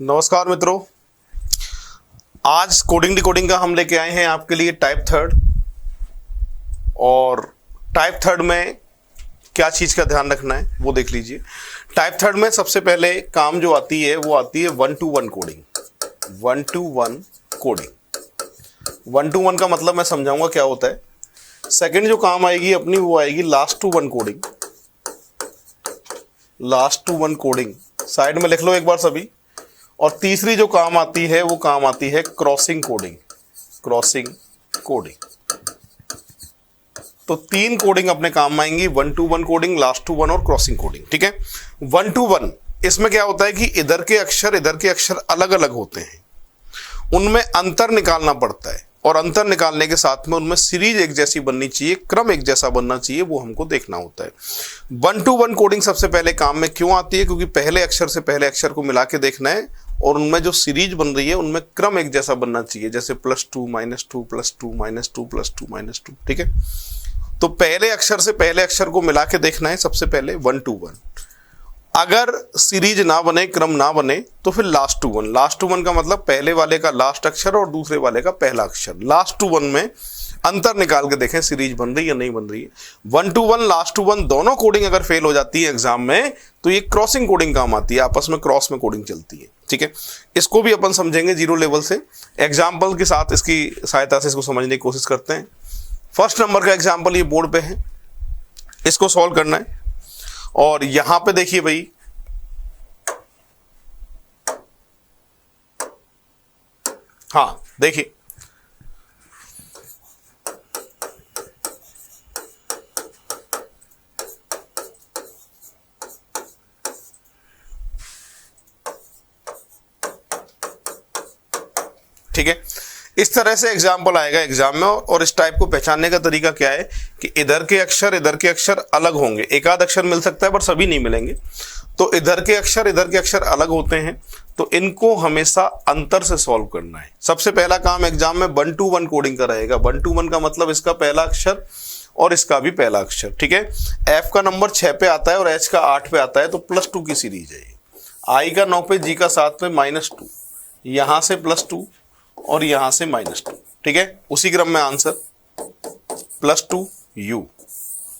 नमस्कार मित्रों, आज कोडिंग डिकोडिंग का हम लेके आए हैं आपके लिए टाइप थर्ड। और टाइप थर्ड में क्या चीज़ का ध्यान रखना है वो देख लीजिए। टाइप थर्ड में सबसे पहले काम जो आती है वो आती है 1-to-1 coding. 1-to-1 coding, 1-to-1 का मतलब मैं समझाऊंगा क्या होता है। सेकंड जो काम आएगी अपनी वो आएगी last two one coding. Last two one coding side में लिख लो एक बार सभी। और तीसरी जो काम आती है वो काम आती है क्रॉसिंग कोडिंग। क्रॉसिंग कोडिंग, तो तीन कोडिंग अपने काम में आएंगी, 1-to-1 coding, last two one और क्रॉसिंग कोडिंग। ठीक है, 1-to-1 इसमें क्या होता है कि इधर के अक्षर अलग अलग होते हैं, उनमें अंतर निकालना पड़ता है और अंतर निकालने के साथ में उनमें सीरीज एक जैसी बननी चाहिए, क्रम एक जैसा बनना चाहिए, वो हमको देखना होता है। 1-to-1 कोडिंग सबसे पहले काम में क्यों आती है? क्योंकि पहले अक्षर से पहले अक्षर को मिला के देखना है और उनमें जो सीरीज बन रही है उनमें क्रम एक जैसा बनना चाहिए, जैसे +2 -2 +2 -2 +2 -2। ठीक है, तो पहले अक्षर से पहले अक्षर को मिला के देखना है सबसे पहले 1-to-1। अगर सीरीज ना बने, क्रम ना बने, तो फिर last two one. Last two one का मतलब पहले वाले का लास्ट अक्षर और दूसरे वाले का पहला अक्षर। लास्ट टू वन में अंतर निकाल के देखें सीरीज बन रही है या नहीं बन रही है। 1-to-1 लास्ट टू वन दोनों कोडिंग अगर फेल हो जाती है एग्जाम में तो ये क्रॉसिंग कोडिंग काम आती है, आपस में क्रॉस में कोडिंग चलती है। ठीक है, इसको भी अपन समझेंगे जीरो लेवल से, एग्जाम्पल के साथ इसकी सहायता से इसको समझने की कोशिश करते हैं। फर्स्ट नंबर का एग्जाम्पल ये बोर्ड पे है, इसको सॉल्व करना है। और यहां पे देखिए भाई, हाँ देखिए, ठीक है, इस तरह से एग्जाम्पल आएगा एग्जाम में। और इस टाइप को पहचानने का तरीका क्या है कि इधर के अक्षर अलग होंगे, एक आध अक्षर मिल सकता है पर सभी नहीं मिलेंगे। तो इधर के अक्षर अलग होते हैं, तो इनको हमेशा अंतर से सॉल्व करना है। सबसे पहला काम एग्जाम में 1-to-1 कोडिंग का रहेगा। 1-to-1 का मतलब इसका पहला अक्षर और इसका भी पहला अक्षर। ठीक है, F का नंबर 6 पे आता है और H का 8 पे आता है, तो +2 की सीरीज है। I का 9 पे, G का 7 पे, -2, यहां से +2 और यहां से -2। ठीक है, उसी क्रम में आंसर +2 U,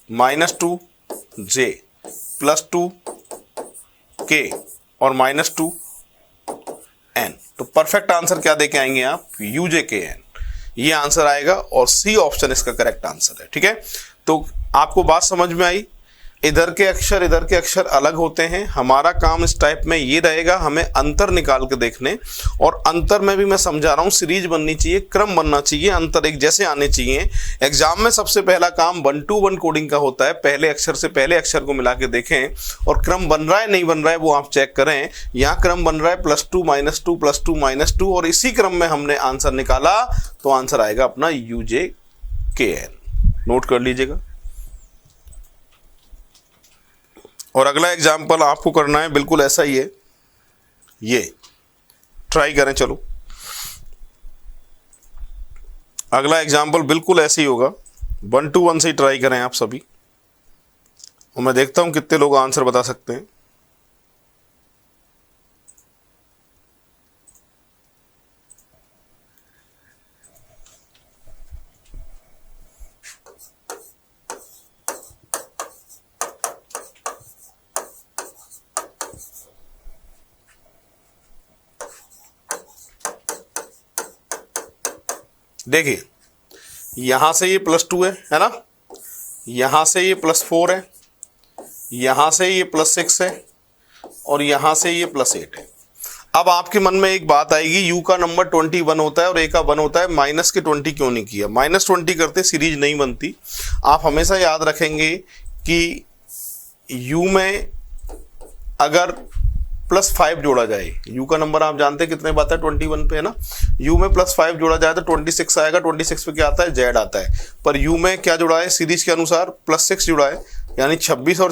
-2 J, +2 K और -2 N। तो परफेक्ट आंसर क्या देके आएंगे आप? UJKN, ये आंसर आएगा और C ऑप्शन इसका करेक्ट आंसर है। ठीक है, तो आपको बात समझ में आई। इधर के अक्षर अलग होते हैं। हमारा काम इस टाइप में ये रहेगा, हमें अंतर निकाल के देखने, और अंतर में भी मैं समझा रहा हूँ सीरीज बननी चाहिए, क्रम बनना चाहिए, अंतर एक जैसे आने चाहिए। एग्जाम में सबसे पहला काम 1-to-1 कोडिंग का होता है, पहले अक्षर से पहले अक्षर को मिला के देखें और क्रम बन रहा है नहीं बन रहा है वो आप चेक करें। यहाँ क्रम बन रहा है +2 -2 +2 -2 और इसी क्रम में हमने आंसर निकाला, तो आंसर आएगा अपना UJKN। नोट कर लीजिएगा। और अगला एग्जाम्पल आपको करना है बिल्कुल ऐसा ही है, ये ट्राई करें। चलो अगला एग्जाम्पल बिल्कुल ऐसे ही होगा, 1-to-1 से ही ट्राई करें आप सभी, और मैं देखता हूं कितने लोग आंसर बता सकते हैं। देखिए, यहां से ये +2 है ना, यहां से ये +4 है, यहां से ये +6 है और यहां से ये +8 है। अब आपके मन में एक बात आएगी, U का नंबर 21 होता है और A का 1 होता है, माइनस के 20 क्यों नहीं किया? -20 करते सीरीज नहीं बनती। आप हमेशा याद रखेंगे कि U में अगर +5 जोड़ा जाए, U का नंबर आप जानते हैं कितने बात है, 21 पे है ना। U में +5 जोड़ा जाए तो 26 आएगा, 26 पे क्या आता है? Z आता है। पर U में क्या जुड़ा है? सीरीज के अनुसार +6 जुड़ा है, यानी 21 और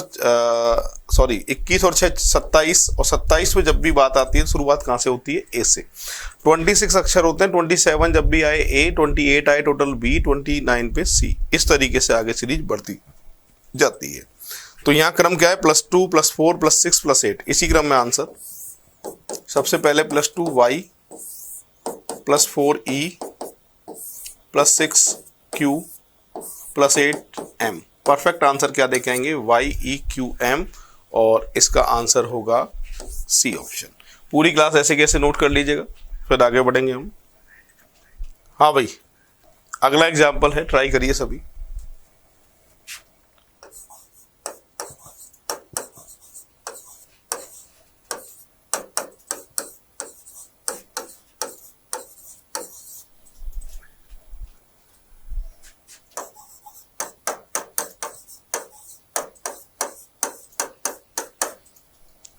6 27, और 27 पे जब भी बात आती है शुरुआत कहाँ से होती है? A से। 26 अक्षर होते हैं, 27 जब भी आए A, 28 आए टोटल B, 29 पे C, इस तरीके से आगे सीरीज बढ़ती जाती है। तो यहाँ क्रम क्या है? +2 +4 +6 +8, इसी क्रम में आंसर सबसे पहले +2y +4e +6q +8m। Perfect answer क्या देके आएंगे? YEQM, और इसका आंसर होगा सी ऑप्शन। पूरी क्लास ऐसे कैसे नोट कर लीजिएगा, फिर आगे बढ़ेंगे हम। हाँ भाई, अगला एग्जाम्पल है, ट्राई करिए सभी।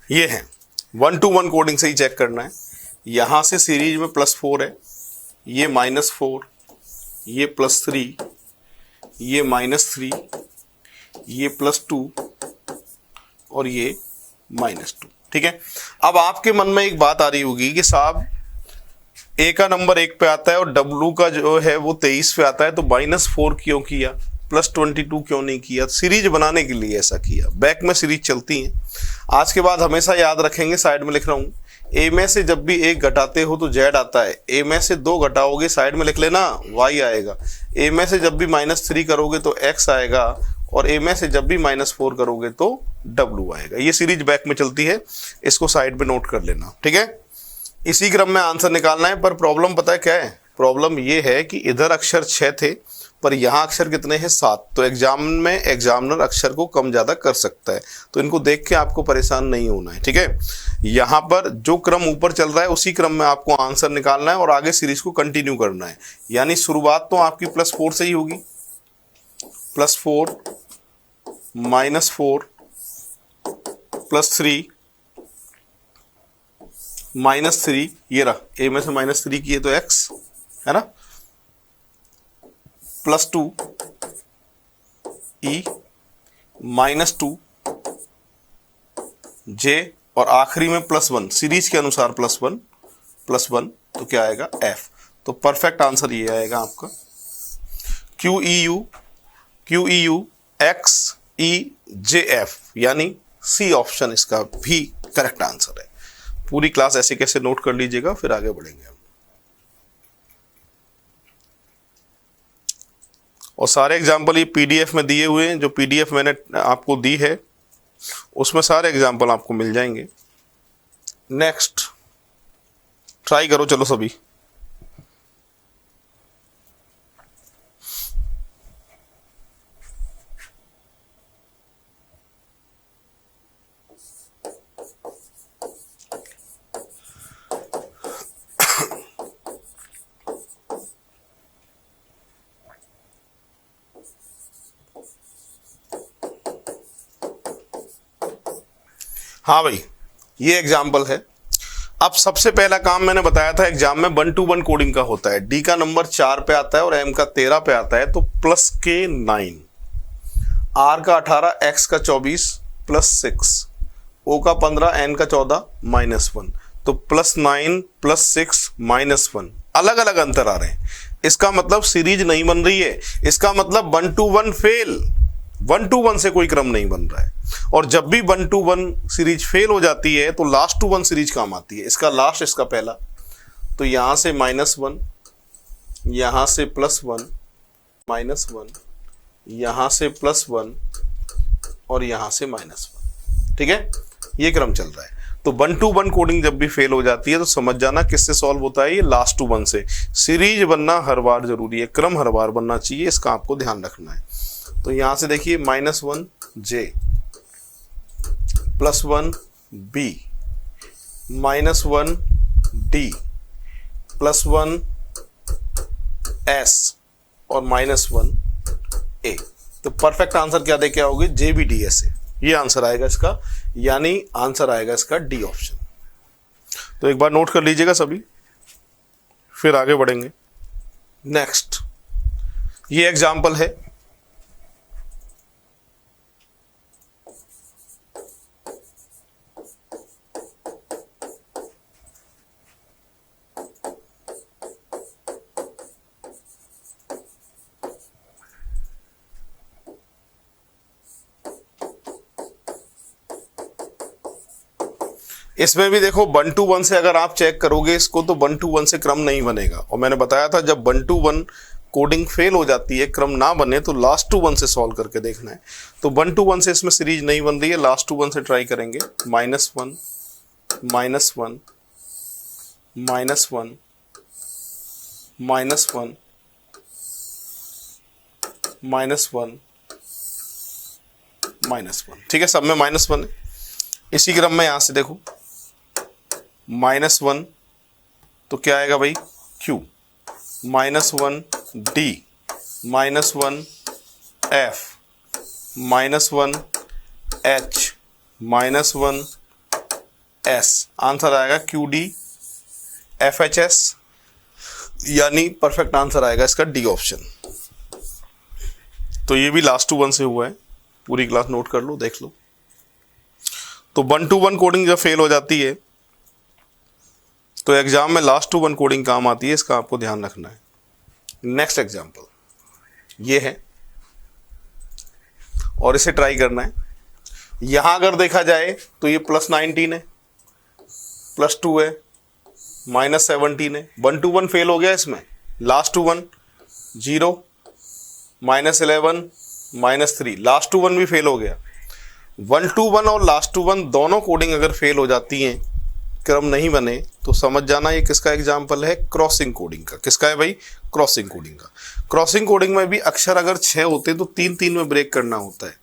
ये है 1-to-1 कोडिंग से ही चेक करना है। यहां से सीरीज में +4 है, ये -4, ये +3, ये -3, ये +2 और ये -2। ठीक है। अब आपके मन में एक बात आ रही होगी कि साहब ए का नंबर 1 पे आता है और डब्लू का जो है वो 23 पे आता है, तो -4 क्यों किया, +22 क्यों नहीं किया? सीरीज बनाने के लिए ऐसा किया। बैक में सीरीज चलती है। आज के बाद हमेशा याद रखेंगे, साइड में लिख रहा हूँ, ए में से जब भी 1 घटाते हो तो Z आता है। ए में से 2 घटाओगे, साइड में लिख लेना, Y आएगा। ए में से जब भी -3 करोगे तो X आएगा, और ए में से जब भी -4 करोगे तो W आएगा। ये सीरीज बैक में चलती है, इसको साइड में नोट कर लेना। ठीक है। इसी क्रम में आंसर निकालना है। पर प्रॉब्लम पता है क्या है? प्रॉब्लम ये है कि इधर अक्षर 6 थे पर यहाँ अक्षर कितने हैं? 7। तो एग्जाम में एग्जामिनर अक्षर को कम ज़्यादा कर सकता है, तो इनको देख के आपको परेशान नहीं होना है। ठीक है। यहाँ पर जो क्रम ऊपर चल रहा है उसी क्रम में आपको आंसर निकालना है और आगे सीरीज को कंटिन्यू करना है। यानी शुरुआत तो आपकी +4 से ही होगी। +4 -4 +3 -3, ये रहा, ए में से -3 किए तो x है ना, +2 e -2 j, और आखिरी में +1, सीरीज के अनुसार +1 तो क्या आएगा? f। तो परफेक्ट आंसर ये आएगा आपका QEU XEJF, यानी सी ऑप्शन इसका भी करेक्ट आंसर है। पूरी क्लास ऐसे कैसे नोट कर लीजिएगा, फिर आगे बढ़ेंगे हम। और सारे एग्जाम्पल ये पीडीएफ में दिए हुए हैं, जो पीडीएफ मैंने आपको दी है उसमें सारे एग्जाम्पल आपको मिल जाएंगे। नेक्स्ट ट्राई करो, चलो सभी। हाँ भाई, ये एग्जाम्पल है। अब सबसे पहला काम मैंने बताया था एग्जाम में 1-to-1 कोडिंग का होता है। डी का नंबर 4 पे आता है और एम का 13 पे आता है, तो +9, आर का 18, एक्स का 24 +6, ओ का 15, एन का 14 -1, तो +9 +6 -1। अलग अलग अंतर आ रहे हैं। इसका मतलब सीरीज नहीं बन रही है। इसका मतलब 1-to-1 फेल, 1-to-1 से कोई क्रम नहीं बन रहा है। और जब भी 1-to-1 सीरीज फेल हो जाती है तो लास्ट टू 1 सीरीज काम आती है। इसका लास्ट, इसका पहला, तो यहां से -1, यहां से +1 -1, यहां से +1 और यहां से -1। ठीक है, ये क्रम चल रहा है। तो 1-to-1 कोडिंग जब भी फेल हो जाती है तो समझ जाना किससे सॉल्व होता है, ये लास्ट टू 1 से। सीरीज बनना हर बार जरूरी है, क्रम हर बार बनना चाहिए, इसका आपको ध्यान रखना है। तो यहां से देखिए -1 J +1 B -1 D +1 S और -1 A। तो परफेक्ट आंसर क्या देके आओगे? JBDS है, ये आंसर आएगा इसका, यानी आंसर आएगा इसका डी ऑप्शन। तो एक बार नोट कर लीजिएगा सभी, फिर आगे बढ़ेंगे। नेक्स्ट, ये एग्जाम्पल है। इसमें भी देखो 1 to 1 से अगर आप चेक करोगे इसको तो 1 to 1 से क्रम नहीं बनेगा, और मैंने बताया था जब 1 to 1 कोडिंग फेल हो जाती है, क्रम ना बने, तो लास्ट टू 1 से सॉल्व करके देखना है। तो 1 to 1 से इसमें सीरीज नहीं बन रही है, लास्ट टू 1 से ट्राई करेंगे। -1 -1 -1 -1 -1 ठीक है, सब में -1 है। इसी क्रम में यहां से देखो -1 तो क्या आएगा भाई, Q, -1 D, -1 F, -1 H, -1 S। Answer आएगा QD FHS, यानी परफेक्ट आंसर आएगा इसका डी ऑप्शन। तो ये भी लास्ट टू 1 से हुआ है, पूरी क्लास नोट कर लो, देख लो। तो 1 to 1 कोडिंग जब फेल हो जाती है तो एग्जाम में लास्ट टू 1 कोडिंग काम आती है, इसका आपको ध्यान रखना है। नेक्स्ट एग्जाम्पल ये है और इसे ट्राई करना है। यहां अगर देखा जाए तो ये +19 है, +2 है, -17 है। 1 to 1 फेल हो गया इसमें, लास्ट टू 1 0, -11, -3, लास्ट टू 1 भी फेल हो गया। 1 to 1 और लास्ट टू 1 दोनों कोडिंग अगर फेल हो जाती हैं, क्रम नहीं बने, तो समझ जाना ये किसका एग्जाम्पल है, क्रॉसिंग कोडिंग का। किसका है भाई, क्रॉसिंग कोडिंग का। क्रॉसिंग कोडिंग में भी अक्षर अगर 6 होते तो 3-3 में ब्रेक करना होता है,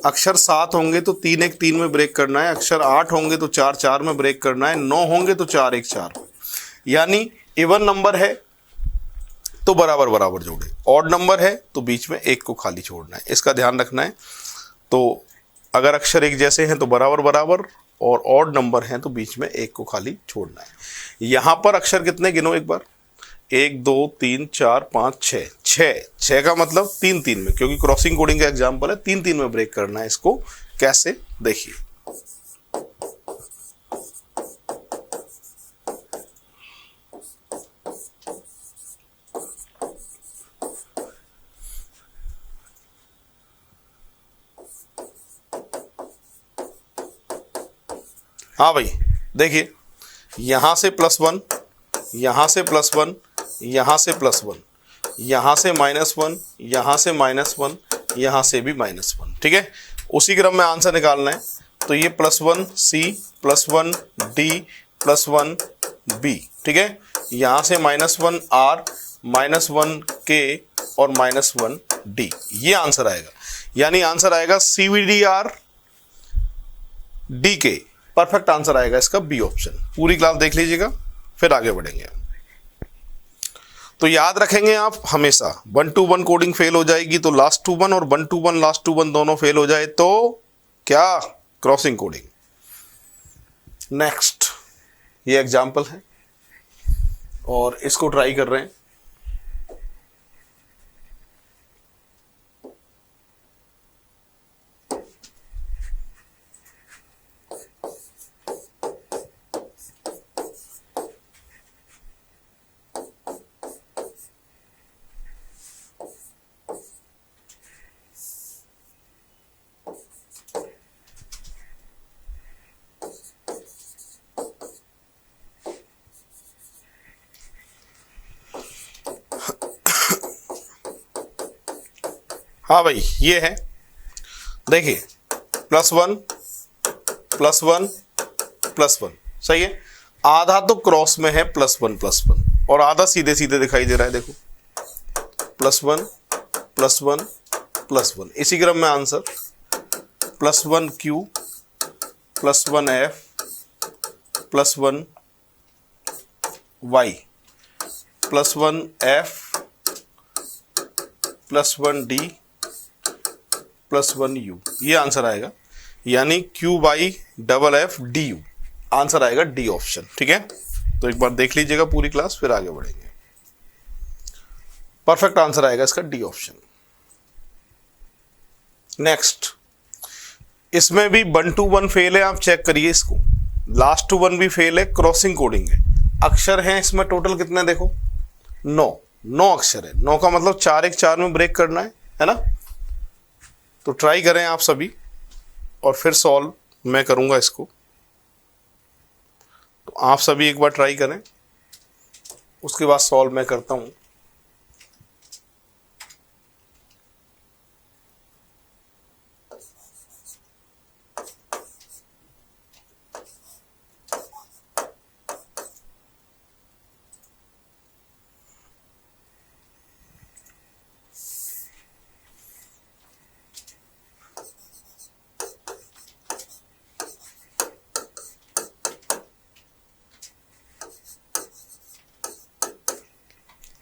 अक्षर 7 होंगे तो 3-1-3 में ब्रेक करना है, अक्षर 8 होंगे तो 4-4 में ब्रेक करना है, 9 होंगे तो 4-1-4 में। यानी इवन नंबर है तो बराबर बराबर जोड़े, ऑड नंबर है तो बीच में एक को खाली छोड़ना है, इसका ध्यान रखना है। तो अगर अक्षर एक जैसे हैं तो बराबर बराबर, और ऑड नंबर हैं तो बीच में एक को खाली छोड़ना है। यहां पर अक्षर कितने गिनो एक बार, 1 2 3 4 5 6 6 का मतलब 3-3 में, क्योंकि क्रॉसिंग कोडिंग का एग्जाम्पल है, 3-3 में ब्रेक करना है। इसको कैसे, देखिए। हाँ भाई देखिए, यहां से +1, यहां से +1, यहां से +1, यहां से -1, यहां से -1, यहां से भी -1, ठीक है। उसी क्रम में आंसर निकालना है। तो ये +1 C, +1 D, +1 B, ठीक है। यहां से -1 R, -1 K और -1 D, ये आंसर आएगा। यानी आंसर आएगा CVDR DK, परफेक्ट आंसर आएगा इसका बी ऑप्शन। पूरी क्लास देख लीजिएगा, फिर आगे बढ़ेंगे। तो याद रखेंगे आप हमेशा, 1 to 1 कोडिंग फेल हो जाएगी तो लास्ट टू 1, और 1 to 1 लास्ट टू 1 दोनों फेल हो जाए तो क्या, क्रॉसिंग कोडिंग। नेक्स्ट ये एग्जाम्पल है और इसको ट्राई कर रहे हैं। हाँ भाई ये है, देखिए +1 +1 +1, सही है। आधा तो क्रॉस में है +1 और आधा सीधे सीधे दिखाई दे रहा है, देखो +1 +1 +1। इसी क्रम में answer +1 Q, +1 F, +1 Y, +1 F, +1 D, +1 U, ये आंसर आएगा। यानी QYFF DU, आंसर आएगा डी ऑप्शन, ठीक है। तो एक बार देख लीजिएगा पूरी क्लास, फिर आगे बढ़ेंगे। परफेक्ट आंसर आएगा इसका डी ऑप्शन। नेक्स्ट, इसमें भी 1 to 1 फेल है, आप चेक करिए इसको। लास्ट टू 1 भी फेल है, क्रॉसिंग कोडिंग है। अक्षर हैं इसमें टोटल कितने, देखो 9 अक्षर है। 9 का मतलब 4-1-4 में ब्रेक करना है ना। तो ट्राई करें आप सभी, और फिर सॉल्व मैं करूंगा इसको। तो आप सभी एक बार ट्राई करें, उसके बाद सॉल्व मैं करता हूं।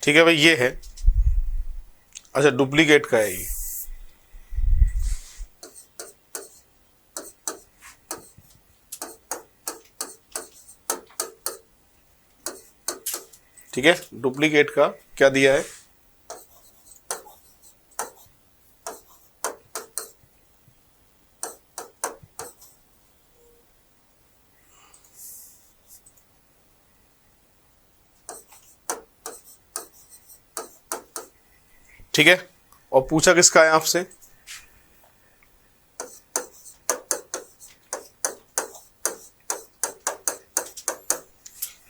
ठीक है भाई, ये है। अच्छा, डुप्लीकेट का है ये। ठीक है, डुप्लीकेट का क्या दिया है? ठीक है, और पूछा किसका है आपसे?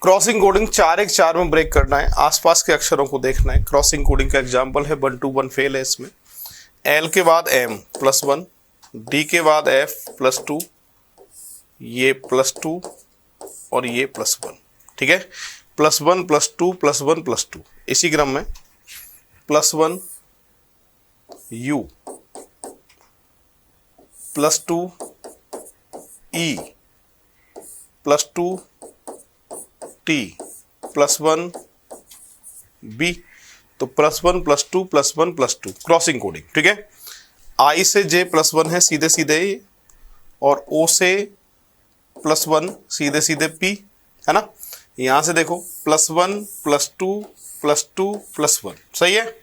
क्रॉसिंग कोडिंग 4-1-4 में ब्रेक करना है, आसपास के अक्षरों को देखना है। क्रॉसिंग कोडिंग का एग्जांपल है 1-2-1 फेल है इसमें। एल के बाद एम +1, डी के बाद एफ +2, ये +2 और ये +1। ठीक है, +1 +2 +1 +2, इसी क्रम में +1 U +2 E +2 T +1 B, तो +1 +2 +1 +2 क्रॉसिंग कोडिंग। ठीक है, I से J +1 है सीधे सीधे, और O से +1 सीधे सीधे P है ना। यहां से देखो +1 +2 +2 +1, सही है।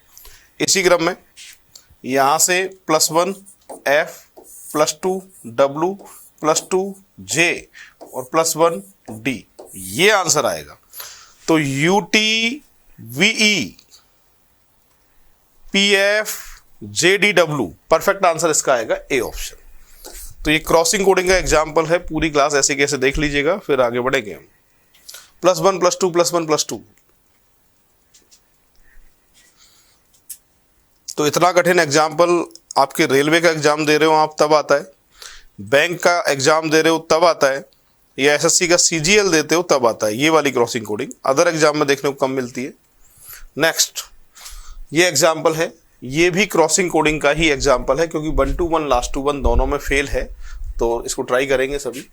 इसी क्रम में यहां से +1 F +2 W +2 J और +1 D, ये आंसर आएगा। तो UT VE PF JDW, perfect answer इसका आएगा ए ऑप्शन। तो ये क्रॉसिंग कोडिंग का एग्जांपल है। पूरी क्लास ऐसे कैसे देख लीजिएगा, फिर आगे बढ़ेंगे हम। +1 +2 +1 +2, तो इतना कठिन एग्जाम्पल आपके रेलवे का एग्जाम दे रहे हो आप तब आता है, बैंक का एग्जाम दे रहे हो तब आता है, या एसएससी का CGL देते हो तब आता है। ये वाली क्रॉसिंग कोडिंग अदर एग्जाम में देखने को कम मिलती है। नेक्स्ट, ये एग्जाम्पल है, ये भी क्रॉसिंग कोडिंग का ही एग्जाम्पल है, क्योंकि 1-2-1 लास्ट टू 1 दोनों में फेल है, तो इसको ट्राई करेंगे सभी।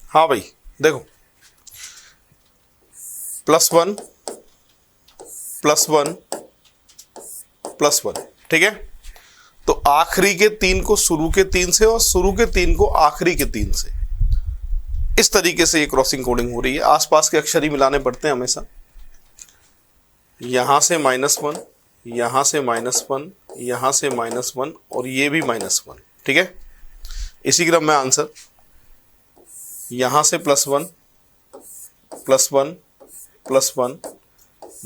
हाँ भाई देखो, +1 +1 +1, ठीक है। तो आखिरी के 3 को शुरू के 3 से और शुरू के 3 को आखिरी के 3 से, इस तरीके से ये क्रॉसिंग कोडिंग हो रही है। आसपास के अक्षर ही मिलाने पड़ते हैं हमेशा। यहां से -1, यहां से -1, यहां से -1 और ये भी -1, ठीक है। इसी क्रम में आंसर यहां से +1 +1 +1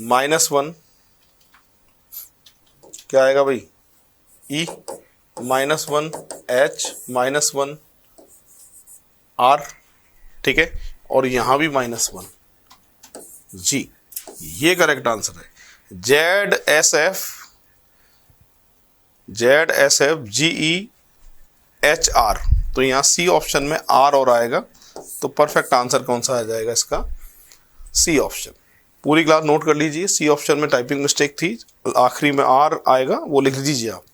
-1, क्या आएगा भाई? E -1 H -1 R, ठीक है। और यहां भी -1 G, ये करेक्ट आंसर है। ZSF GEHR, तो यहां C ऑप्शन में R और आएगा, तो परफेक्ट आंसर कौन सा आ जाएगा इसका? C option. पूरी क्लास नोट कर लीजिए। C ऑप्शन में टाइपिंग मिस्टेक थी, आखिरी में R आएगा, वो लिख दीजिए आप।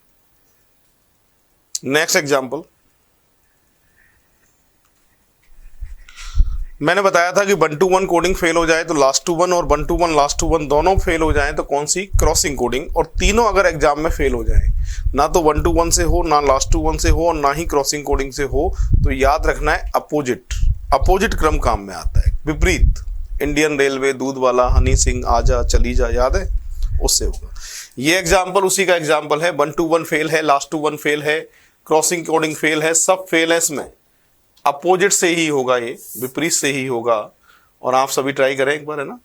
नेक्स्ट एग्जांपल, मैंने बताया था कि 1-2-1 कोडिंग फेल हो जाए तो लास्ट टू 1, और 1-2-1 लास्ट टू 1 दोनों फेल हो जाए तो कौन सी? Crossing coding. और तीनों अगर एग्जाम में फेल हो जाए, ना तो 1-2-1 से हो, ना लास्ट टू 1 से हो, और ना ही क्रॉसिंग कोडिंग से हो, तो याद रखना है अपोजिट क्रम काम में आता है, विपरीत। इंडियन रेलवे, दूध वाला, हनी सिंह, आजा चली जा, याद है? उससे होगा। ये एग्जाम्पल उसी का एग्जाम्पल है, 1 to 1 फेल है, लास्ट टू 1 फेल है, क्रॉसिंग कोडिंग फेल है, सब फेल है इसमें। अपोजिट से ही होगा, ये विपरीत से ही होगा। और आप सभी ट्राई करें एक बार, है ना।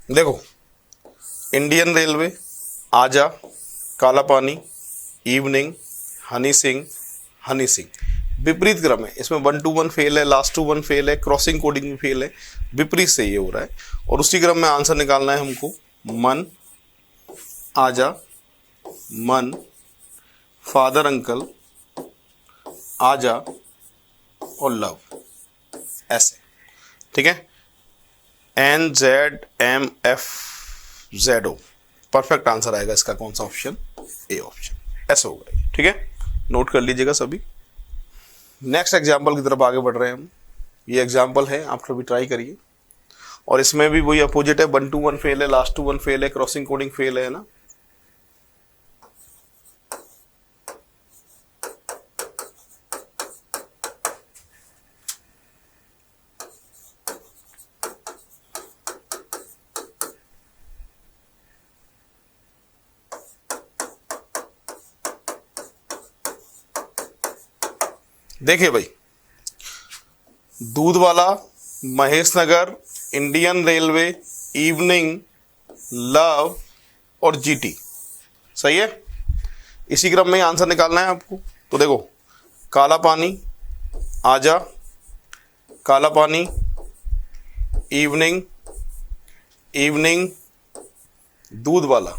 देखो, इंडियन रेलवे, आजा, काला पानी, इवनिंग, हनी सिंह, हनी सिंह, विपरीत क्रम है। इसमें 1 to 1 फेल है, लास्ट टू 1 फेल है, क्रॉसिंग कोडिंग भी फेल है, विपरीत से ये हो रहा है। और उसी क्रम में आंसर निकालना है हमको। मन, आजा, मन, फादर अंकल, आजा और लव, ऐसे, ठीक है। NZMFZO परफेक्ट आंसर आएगा इसका। कौन सा ऑप्शन? ए ऑप्शन, ऐसा होगा, ठीक है। नोट कर लीजिएगा सभी। नेक्स्ट एग्जाम्पल की तरफ आगे बढ़ रहे हैं हम। ये एग्जाम्पल है, आप कभी ट्राई करिए। और इसमें भी वही अपोजिट है, 1 to 1 फेल है, लास्ट टू 1 फेल है, क्रॉसिंग कोडिंग फेल है ना। देखिए भाई, दूध वाला, महेश नगर, इंडियन रेलवे, इवनिंग, लव और जीटी, सही है। इसी क्रम में आंसर निकालना है आपको। तो देखो, काला पानी, आजा, काला पानी, इवनिंग, इवनिंग, दूध वाला,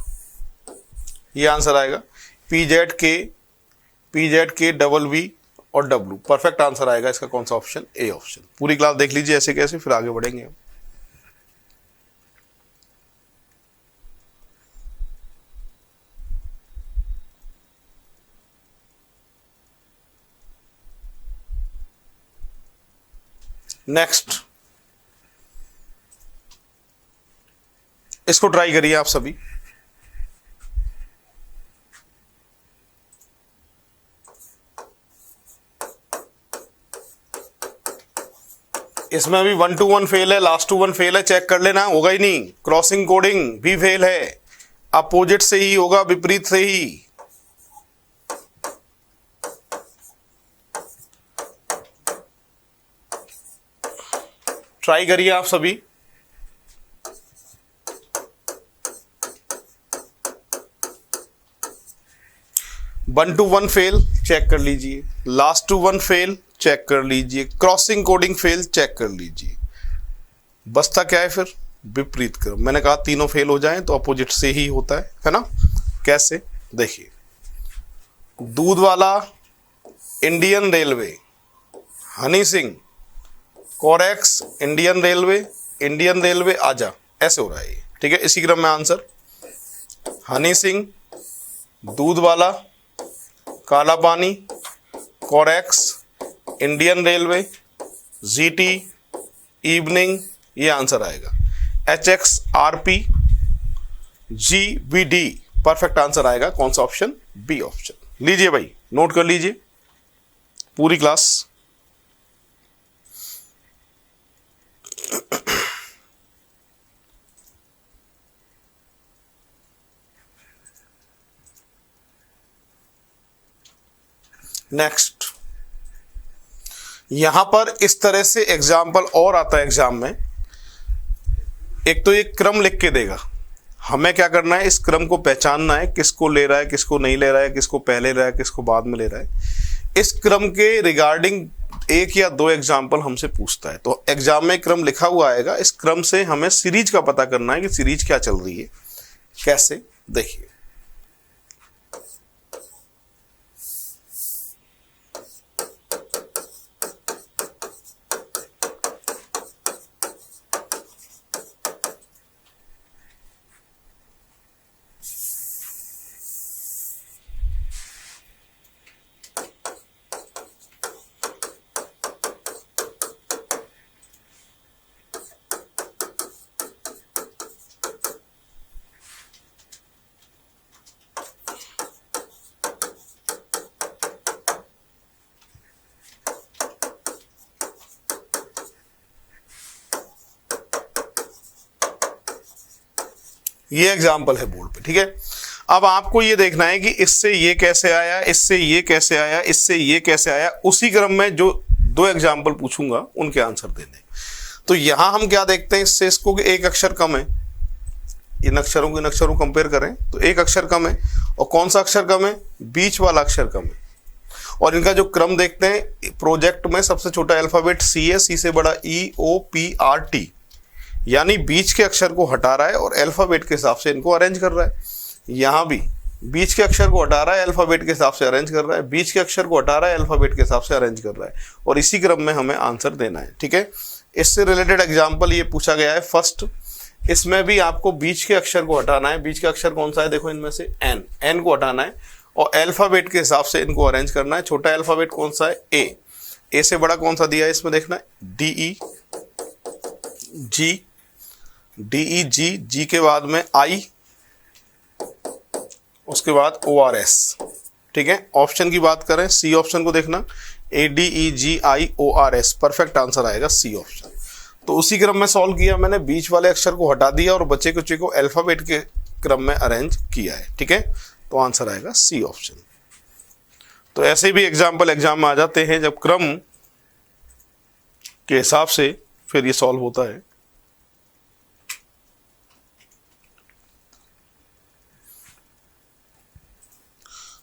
ये आंसर आएगा। PZ K डबल V और W, परफेक्ट आंसर आएगा इसका। कौन सा ऑप्शन? A option. पूरी क्लास देख लीजिए ऐसे कैसे, फिर आगे बढ़ेंगे हम। नेक्स्ट, इसको ट्राई करिए आप सभी। इसमें भी 1 to 1 फेल है, लास्ट टू 1 फेल है, चेक कर लेना, होगा ही नहीं। क्रॉसिंग कोडिंग भी फेल है, अपोजिट से ही होगा, विपरीत से ही। ट्राई करिए आप सभी। One two one fail, check कर लीजिए। लास्ट टू 1 फेल, चेक कर लीजिए। क्रॉसिंग कोडिंग फेल, चेक कर लीजिए। बचता क्या है फिर? विपरीत क्रम। मैंने कहा तीनों फेल हो जाएं तो अपोजिट से ही होता है ना। कैसे? देखिए, दूध वाला, Indian railway, Honey Singh, Corex, Indian railway, आजा, ऐसे हो रहा है ये, ठीक है। इसी क्रम में आंसर, हनी सिंह, दूध वाला, काला पानी, Corex, Indian railway, GT, evening, ये आंसर आएगा। HXRP GVD परफेक्ट आंसर आएगा। कौन सा ऑप्शन? B option. लीजिए भाई, नोट कर लीजिए पूरी क्लास। नेक्स्ट, यहां पर इस तरह से एग्जाम्पल और आता है एग्जाम में। एक तो ये क्रम लिख के देगा, हमें क्या करना है, इस क्रम को पहचानना है, किसको ले रहा है, किसको नहीं ले रहा है, किसको पहले ले रहा है, किसको बाद में ले रहा है। इस क्रम के रिगार्डिंग 1 या 2 एग्जाम्पल हमसे पूछता है। तो एग्जाम में क्रम लिखा हुआ आएगा, इस क्रम से हमें सीरीज का पता करना है कि सीरीज क्या चल रही है। कैसे? देखिए, ये एग्जाम्पल है बोर्ड पे, ठीक है। अब आपको ये देखना है कि इससे ये कैसे आया, इससे ये कैसे आया, इससे ये कैसे आया, उसी क्रम में जो दो एग्जाम्पल पूछूंगा उनके आंसर देने। तो यहां हम क्या देखते हैं इससे इसको कि एक अक्षर कम है, इन अक्षरों को कंपेयर करें तो एक अक्षर कम है, और कौन सा अक्षर कम है, बीच वाला अक्षर कम है। और इनका जो क्रम देखते हैं, प्रोजेक्ट में सबसे छोटा अल्फाबेट सी है, सी से बड़ा ई, ओ, पी, आर, टी, यानी बीच के अक्षर को हटा रहा है और अल्फाबेट के हिसाब से इनको अरेंज कर रहा है। यहां भी बीच के अक्षर को हटा रहा है, अल्फाबेट के हिसाब से अरेंज कर रहा है, बीच के अक्षर को हटा रहा है, अल्फाबेट के हिसाब से अरेंज कर रहा है, और इसी क्रम में हमें आंसर देना है, ठीक है। इससे रिलेटेड एग्जाम्पल ये पूछा गया है फर्स्ट, इसमें भी आपको बीच के अक्षर को हटाना है। बीच का अक्षर कौन सा है, देखो इनमें से एन, एन को हटाना है और अल्फाबेट के हिसाब से इनको अरेंज करना है। छोटा अल्फाबेट कौन सा है, ए, ए से बड़ा कौन सा दिया है इसमें देखना है, डी, ई, जी, डी, ई, जी, जी के बाद में आई, उसके बाद ओ, आर, एस, ठीक है। ऑप्शन की बात करें, सी ऑप्शन को देखना, A, D, E, G, I, O, R, S, perfect answer आएगा सी ऑप्शन। तो उसी क्रम में सॉल्व किया मैंने, बीच वाले अक्षर को हटा दिया और बचे कुचे को अल्फाबेट के क्रम में अरेंज किया है, ठीक है। तो आंसर आएगा सी ऑप्शन। तो ऐसे भी एग्जाम्पल एग्जाम में आ जाते हैं जब क्रम के हिसाब से फिर ये सॉल्व होता है।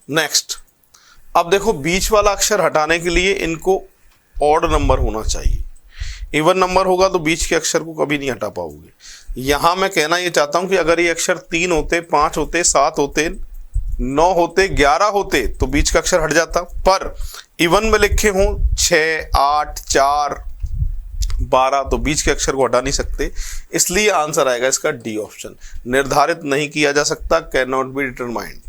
नेक्स्ट, अब देखो बीच वाला अक्षर हटाने के लिए इनको ऑड नंबर होना चाहिए। इवन नंबर होगा तो बीच के अक्षर को कभी नहीं हटा पाओगे। यहां मैं कहना ये चाहता हूं कि अगर ये अक्षर 3 होते, 5 होते, 7 होते, 9 होते, 11 होते तो बीच का अक्षर हट जाता, पर इवन में लिखे हों 6, 8, 4, 12 तो बीच के अक्षर को हटा नहीं सकते, इसलिए आंसर आएगा इसका डी ऑप्शन। निर्धारित नहीं किया जा सकता, can not be determined,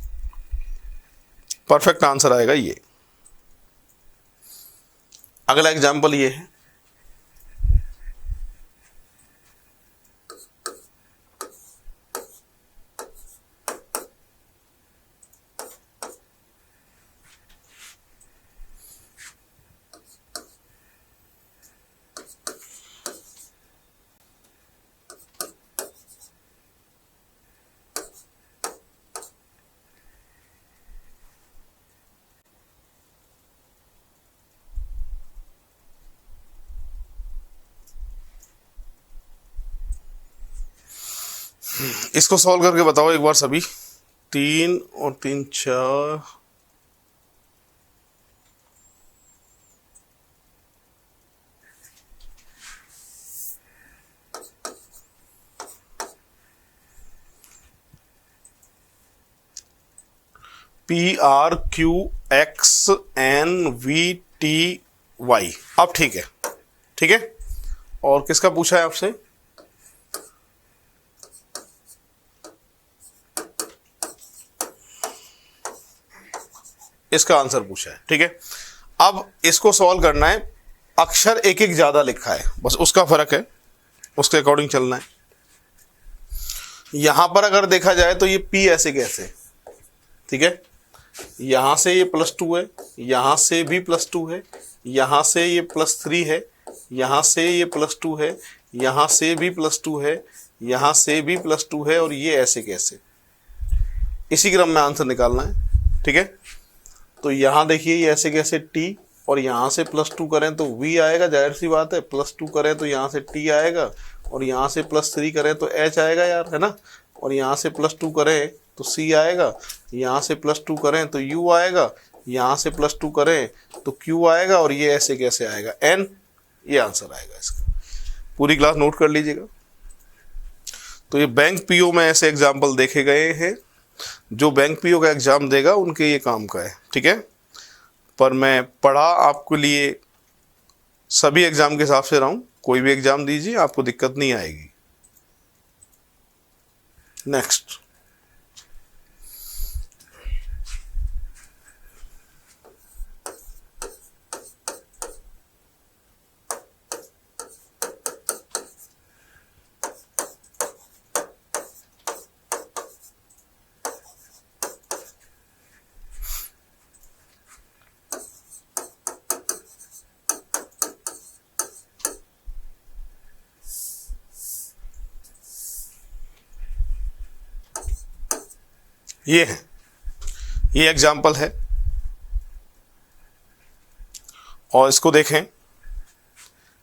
perfect answer आएगा ये। अगला एग्जाम्पल ये है, इसको सॉल्व करके बताओ एक बार सभी। 3 और 3 4, P, R, Q, X, N, V, T, Y. अब ठीक है, ठीक है। और किसका पूछा है आपसे, इसका आंसर पूछा है, ठीक है। अब इसको सॉल्व करना है, अक्षर एक एक ज्यादा लिखा है, बस उसका फर्क है, उसके अकॉर्डिंग चलना है। यहां पर अगर देखा जाए तो ये पी ऐसे कैसे, ठीक है, यहां से ये +2 है, यहां से भी +2 है, यहां से ये +3 है, यहां से ये +2 है, यहां से भी +2 है, यहां से भी +2 है, और ये ऐसे कैसे, इसी क्रम में आंसर निकालना है, ठीक है। तो यहां देखिए ये ऐसे कैसे टी, और यहां से +2 करें तो v आएगा, जाहिर सी बात है, +2 करें तो यहां से t आएगा, और यहां से +3 करें तो h आएगा यार, है ना, और यहां से +2 करें तो c आएगा, यहां से +2 करें तो u आएगा, यहां से +2 करें तो q आएगा, और ये ऐसे कैसे आएगा n, ये आंसर आएगा इसका। पूरी क्लास नोट कर लीजिएगा। तो ये बैंक पीओ में ऐसे एग्जाम्पल देखे गए हैं, जो बैंक पीओ का एग्जाम देगा उनके ये काम का है, ठीक है। पर मैं पढ़ा आपके लिए सभी एग्जाम के हिसाब से रहा हूं, कोई भी एग्जाम दीजिए आपको दिक्कत नहीं आएगी। नेक्स्ट, ये है, ये एग्जाम्पल है। और इसको देखें,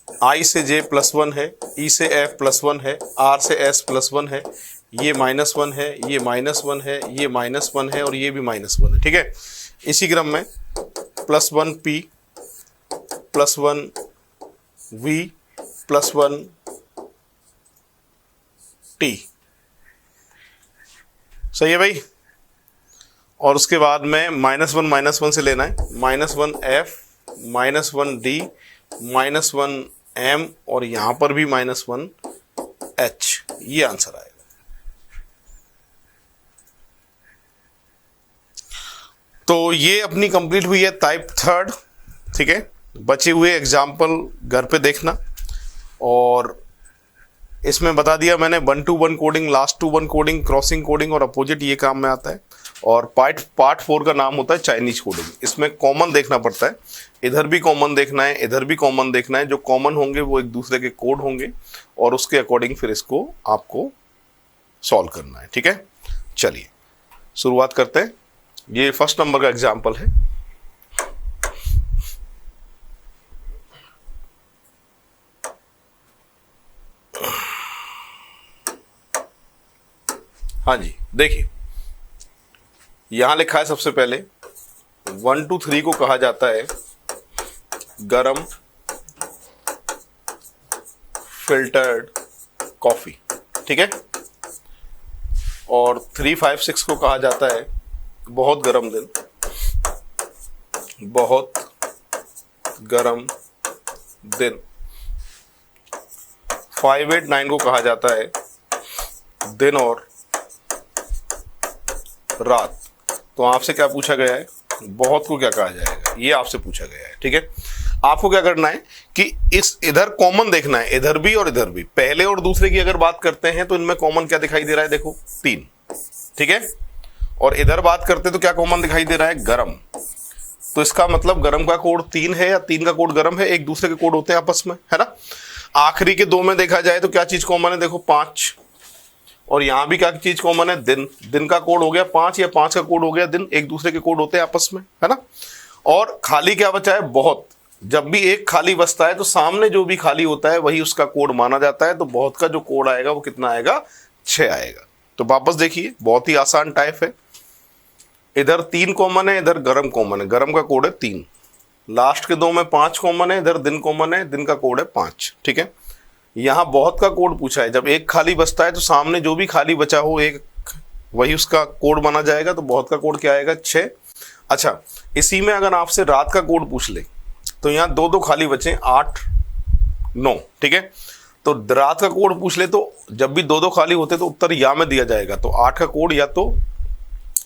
I से J +1 है, E से F +1 है, R से S +1 है, ये -1 है, ये -1 है, ये -1 है और ये भी -1 है। ठीक है, इसी क्रम में +1 P +1 V +1 T, सही है भाई। और उसके बाद में -1 से लेना है, -1 F -1 D -1 M और यहां पर भी -1 H, ये आंसर आएगा। तो ये अपनी कंप्लीट हुई है टाइप 3। ठीक है, बचे हुए एग्जाम्पल घर पे देखना। और इसमें बता दिया मैंने 1 to 1 coding, last two 1 coding, crossing coding और अपोजिट, ये काम में आता है। और पार्ट 4 का नाम होता है चाइनीज कोडिंग। इसमें कॉमन देखना पड़ता है, इधर भी कॉमन देखना है, इधर भी कॉमन देखना है। जो कॉमन होंगे वो एक दूसरे के कोड होंगे और उसके अकॉर्डिंग फिर इसको आपको सॉल्व करना है। ठीक है, चलिए शुरुआत करते हैं। ये फर्स्ट नंबर का एग्जाम्पल है। हाँ जी, देखिए यहां लिखा है सबसे पहले 1 to 3 को कहा जाता है गरम फिल्टर्ड कॉफी। ठीक है, और 3, 5, 6 को कहा जाता है बहुत गरम दिन, बहुत गरम दिन। 5, 8, 9 को कहा जाता है दिन और रात। तो आपसे क्या पूछा गया है, बहुत को क्या कहा जाएगा, ये आपसे पूछा गया है। ठीक है, आपको क्या करना है कि इस इधर कॉमन देखना है, इधर भी और इधर भी। पहले और दूसरे की अगर बात करते हैं तो इनमें कॉमन क्या दिखाई दे रहा है, देखो 3। ठीक है, और इधर बात करते तो क्या कॉमन दिखाई दे रहा है, गरम। तो इसका मतलब गरम का कोड 3 है या 3 का कोड गरम है, एक दूसरे के कोड होते हैं आपस में, है ना। आखिरी के 2 में देखा जाए तो क्या चीज कॉमन है, देखो 5। और यहां भी क्या चीज कॉमन है, दिन। दिन का कोड हो गया 5 या 5 का कोड हो गया दिन, एक दूसरे के कोड होते हैं आपस में, है ना। और खाली क्या बचा है, बहुत। जब भी एक खाली बचता है तो सामने जो भी खाली होता है वही उसका कोड माना जाता है। तो बहुत का जो कोड आएगा वो कितना आएगा, 6 आएगा। तो वापस देखिए, बहुत ही आसान टाइप है। इधर 3 कॉमन है, इधर गरम कॉमन है, गरम का कोड है 3। लास्ट के 2 में 5 कॉमन है, इधर दिन कॉमन है, दिन का कोड है 5। ठीक है, यहां बहुत का कोड पूछा है। जब एक खाली बचता है तो सामने जो भी खाली बचा हो एक, वही उसका कोड माना जाएगा। तो बहुत का कोड क्या आएगा, 6। अच्छा, इसी में अगर आपसे रात का कोड पूछ ले तो यहाँ 2 खाली बचे, 8, 9। ठीक है, तो रात का कोड पूछ ले तो जब भी 2 खाली होते तो उत्तर या में दिया जाएगा। तो 8 का कोड या तो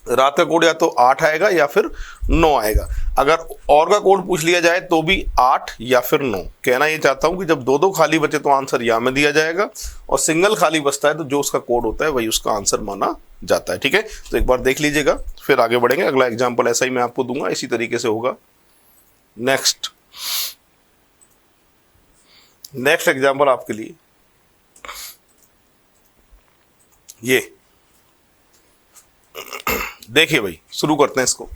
रात का कोड या तो 8 आएगा या फिर 9 आएगा। अगर और का कोड पूछ लिया जाए तो भी 8 या फिर 9। कहना ये चाहता हूं कि जब 2 खाली बचे तो आंसर या में दिया जाएगा, और सिंगल खाली बचता है तो जो उसका कोड होता है वही उसका आंसर माना जाता है। ठीक है, तो एक बार देख लीजिएगा, फिर आगे बढ़ेंगे। अगला एग्जाम्पल ऐसा ही मैं आपको दूंगा, इसी तरीके से होगा। नेक्स्ट एग्जाम्पल आपके लिए ये देखिए भाई, शुरू करते हैं इसको।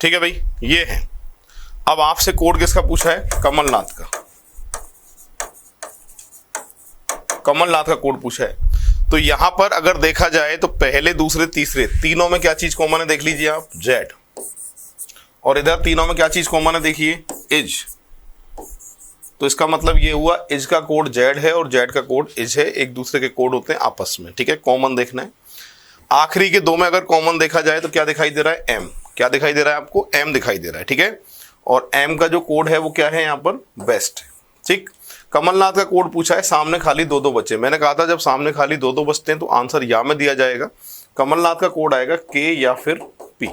ठीक है भाई, ये है। अब आपसे कोड किसका पूछा है, कमलनाथ का। कमलनाथ का कोड पूछा है। तो यहां पर अगर देखा जाए तो पहले, दूसरे, तीसरे तीनों में क्या चीज कॉमन है, देख लीजिए आप, जेड। और इधर तीनों में क्या चीज कॉमन है, देखिए इज। तो इसका मतलब ये हुआ इज का कोड जेड है और जेड का कोड इज है, एक दूसरे के कोड होते हैं आपस में। ठीक है, कॉमन देखना है। आखिरी के 2 में अगर कॉमन देखा जाए तो क्या दिखाई दे रहा है, एम। क्या दिखाई दे रहा है आपको, एम दिखाई दे रहा है। ठीक है, और एम का जो कोड है वो क्या है यहाँ पर, बेस्ट। ठीक, कमलनाथ का कोड पूछा है, सामने खाली दो दो बचे। मैंने कहा था जब सामने खाली दो दो बचते हैं तो आंसर या में दिया जाएगा। कमलनाथ का कोड आएगा के या फिर पी।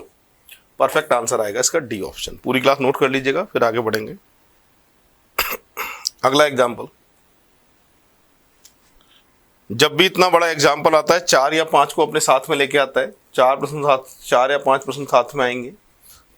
परफेक्ट आंसर आएगा इसका डी ऑप्शन। पूरी क्लास नोट कर लीजिएगा, फिर आगे बढ़ेंगे। अगला एग्जाम्पल, जब भी इतना बड़ा एग्जाम्पल आता है 4 या 5 को अपने साथ में लेके आता है, 4 या 5% साथ में आएंगे।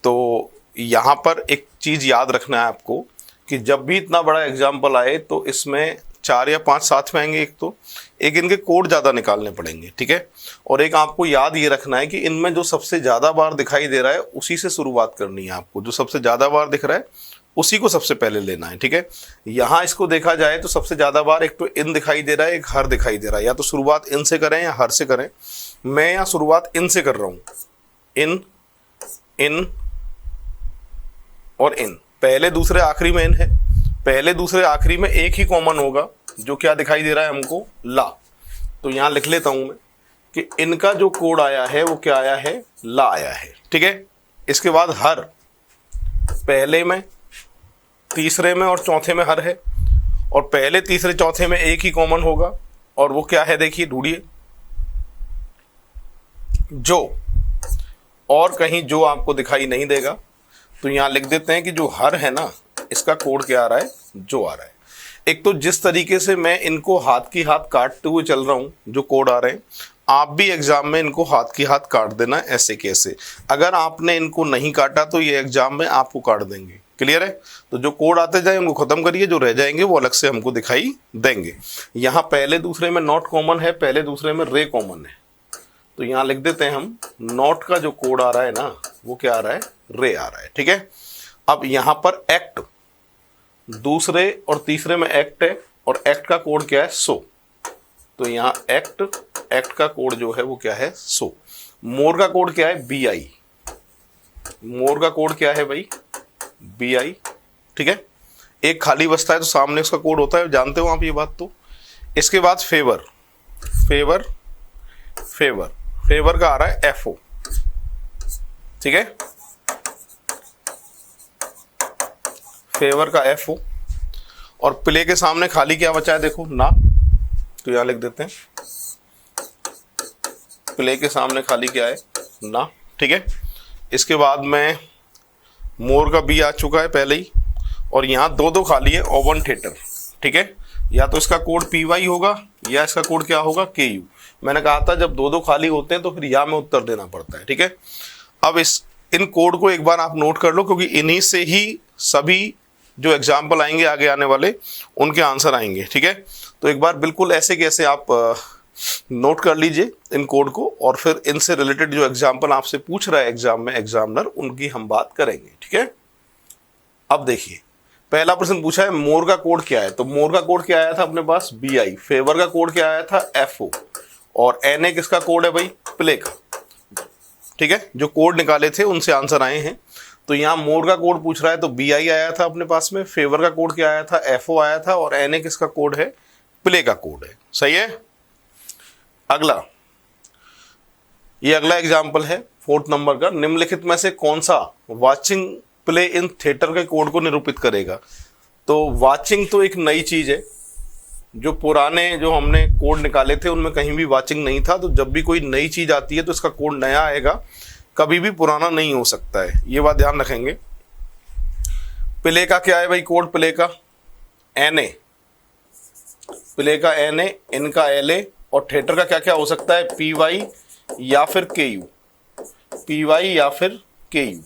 तो यहां पर एक चीज याद रखना है आपको कि जब भी इतना बड़ा एग्जाम्पल आए तो इसमें 4 या 5 साथ में आएंगे। एक इनके कोड ज़्यादा निकालने पड़ेंगे, ठीक है। और एक आपको याद ये रखना है कि इनमें जो सबसे ज़्यादा बार दिखाई दे रहा है उसी से शुरुआत करनी है आपको। जो सबसे ज़्यादा बार दिख रहा है उसी को सबसे पहले लेना है, ठीक है। यहाँ इसको देखा जाए तो सबसे ज़्यादा बार एक तो इन दिखाई दे रहा है, एक हर दिखाई दे रहा है। या तो शुरुआत इन से करें या हर से करें। मैं यहाँ शुरुआत इन से कर रहा हूँ, इन और इन। पहले दूसरे आखिरी में इन है, पहले दूसरे आखिरी में एक ही कॉमन होगा जो क्या दिखाई दे रहा है हमको, ला। तो यहां लिख लेता हूं मैं कि इनका जो कोड आया है वो क्या आया है, ला आया है, ठीक है। इसके बाद हर, पहले में, तीसरे में और चौथे में हर है, और पहले तीसरे चौथे में एक ही कॉमन होगा और वो क्या है, देखिए ढूंढिए, जो। और कहीं जो आपको दिखाई नहीं देगा तो यहां लिख देते हैं कि जो हर है ना, इसका कोड क्या आ रहा है, जो आ रहा है। एक तो जिस तरीके से मैं इनको हाथ की हाथ काटते हुए चल रहा हूं, जो कोड आ रहे हैं, आप भी एग्जाम में इनको हाथ की हाथ काट देना ऐसे कैसे। अगर आपने इनको नहीं काटा तो ये एग्जाम में आपको काट देंगे। क्लियर है? तो जो कोड आते जाए उनको खत्म करिए, जो रह जाएंगे वो अलग से हमको दिखाई देंगे। यहाँ पहले दूसरे में नॉट कॉमन है, पहले दूसरे में रे कॉमन है, तो यहाँ लिख देते हैं हम नॉट का जो कोड आ रहा है ना वो क्या आ रहा है, रे आ रहा है, ठीक है। अब यहाँ पर एक्ट, दूसरे और तीसरे में एक्ट है और एक्ट का कोड क्या है, सो। तो यहाँ एक्ट का कोड जो है वो क्या है, सो। मोर का कोड क्या है, बी आई। मोर का कोड क्या है भाई, बी आई, ठीक है। एक खाली बचता है तो सामने उसका कोड होता है, जानते हो आप ये बात। तो इसके बाद फेवर, फेवर फेवर फेवर का आ रहा है एफ ओ, ठीक है। फेवर का एफ ओ। और प्ले के सामने खाली क्या बचा है, देखो ना, तो यहां लिख देते हैं प्ले के सामने खाली क्या है, ना, ठीक है। इसके बाद में मोर का बी आ चुका है पहले ही, और यहां दो दो खाली है, ओवन थिएटर, ठीक है। या तो इसका कोड पी वाई होगा या इसका कोड क्या होगा, के यू। मैंने कहा था जब दो दो खाली होते हैं तो फिर या में उत्तर देना पड़ता है, ठीक है। अब इन कोड को एक बार आप नोट कर लो, क्योंकि इन्हीं से ही सभी जो एग्जाम्पल आएंगे आगे आने वाले उनके आंसर आएंगे, ठीक है। तो एक बार बिल्कुल ऐसे कैसे आप नोट कर लीजिए इन कोड को, और फिर इनसे रिलेटेड जो एग्जाम्पल आपसे पूछ रहा है एग्जाम में एग्जामिनर, उनकी हम बात करेंगे, ठीक है। अब देखिए पहला प्रश्न पूछा है मोर का कोड क्या है, तो मोर का कोड क्या आया था अपने पास, बी आई। फेवर का कोड क्या आया था, एफ ओ। और एन ए किसका कोड है भाई, प्ले का, ठीक है। जो कोड निकाले थे उनसे आंसर आए हैं। तो यहाँ मोर का कोड पूछ रहा है तो बी आई आया था अपने पास में, फेवर का कोड क्या आया था, एफ ओ आया था, और एन ए किसका कोड है, प्ले का कोड है, सही है। अगला, ये अगला एग्जाम्पल है 4th नंबर का। निम्नलिखित में से कौन सा वॉचिंग प्ले इन थिएटर के कोड को निरूपित करेगा। तो वॉचिंग तो एक नई चीज है, जो पुराने जो हमने कोड निकाले थे उनमें कहीं भी वॉचिंग नहीं था। तो जब भी कोई नई चीज आती है तो इसका कोड नया आएगा, कभी भी पुराना नहीं हो सकता है, ये बात ध्यान रखेंगे। प्ले का क्या है भाई कोड, प्ले का एन ए, प्ले का एन ए, इनका एल ए, और थिएटर का क्या क्या हो सकता है, पी वाई या फिर के यू, पी वाई या फिर के यू।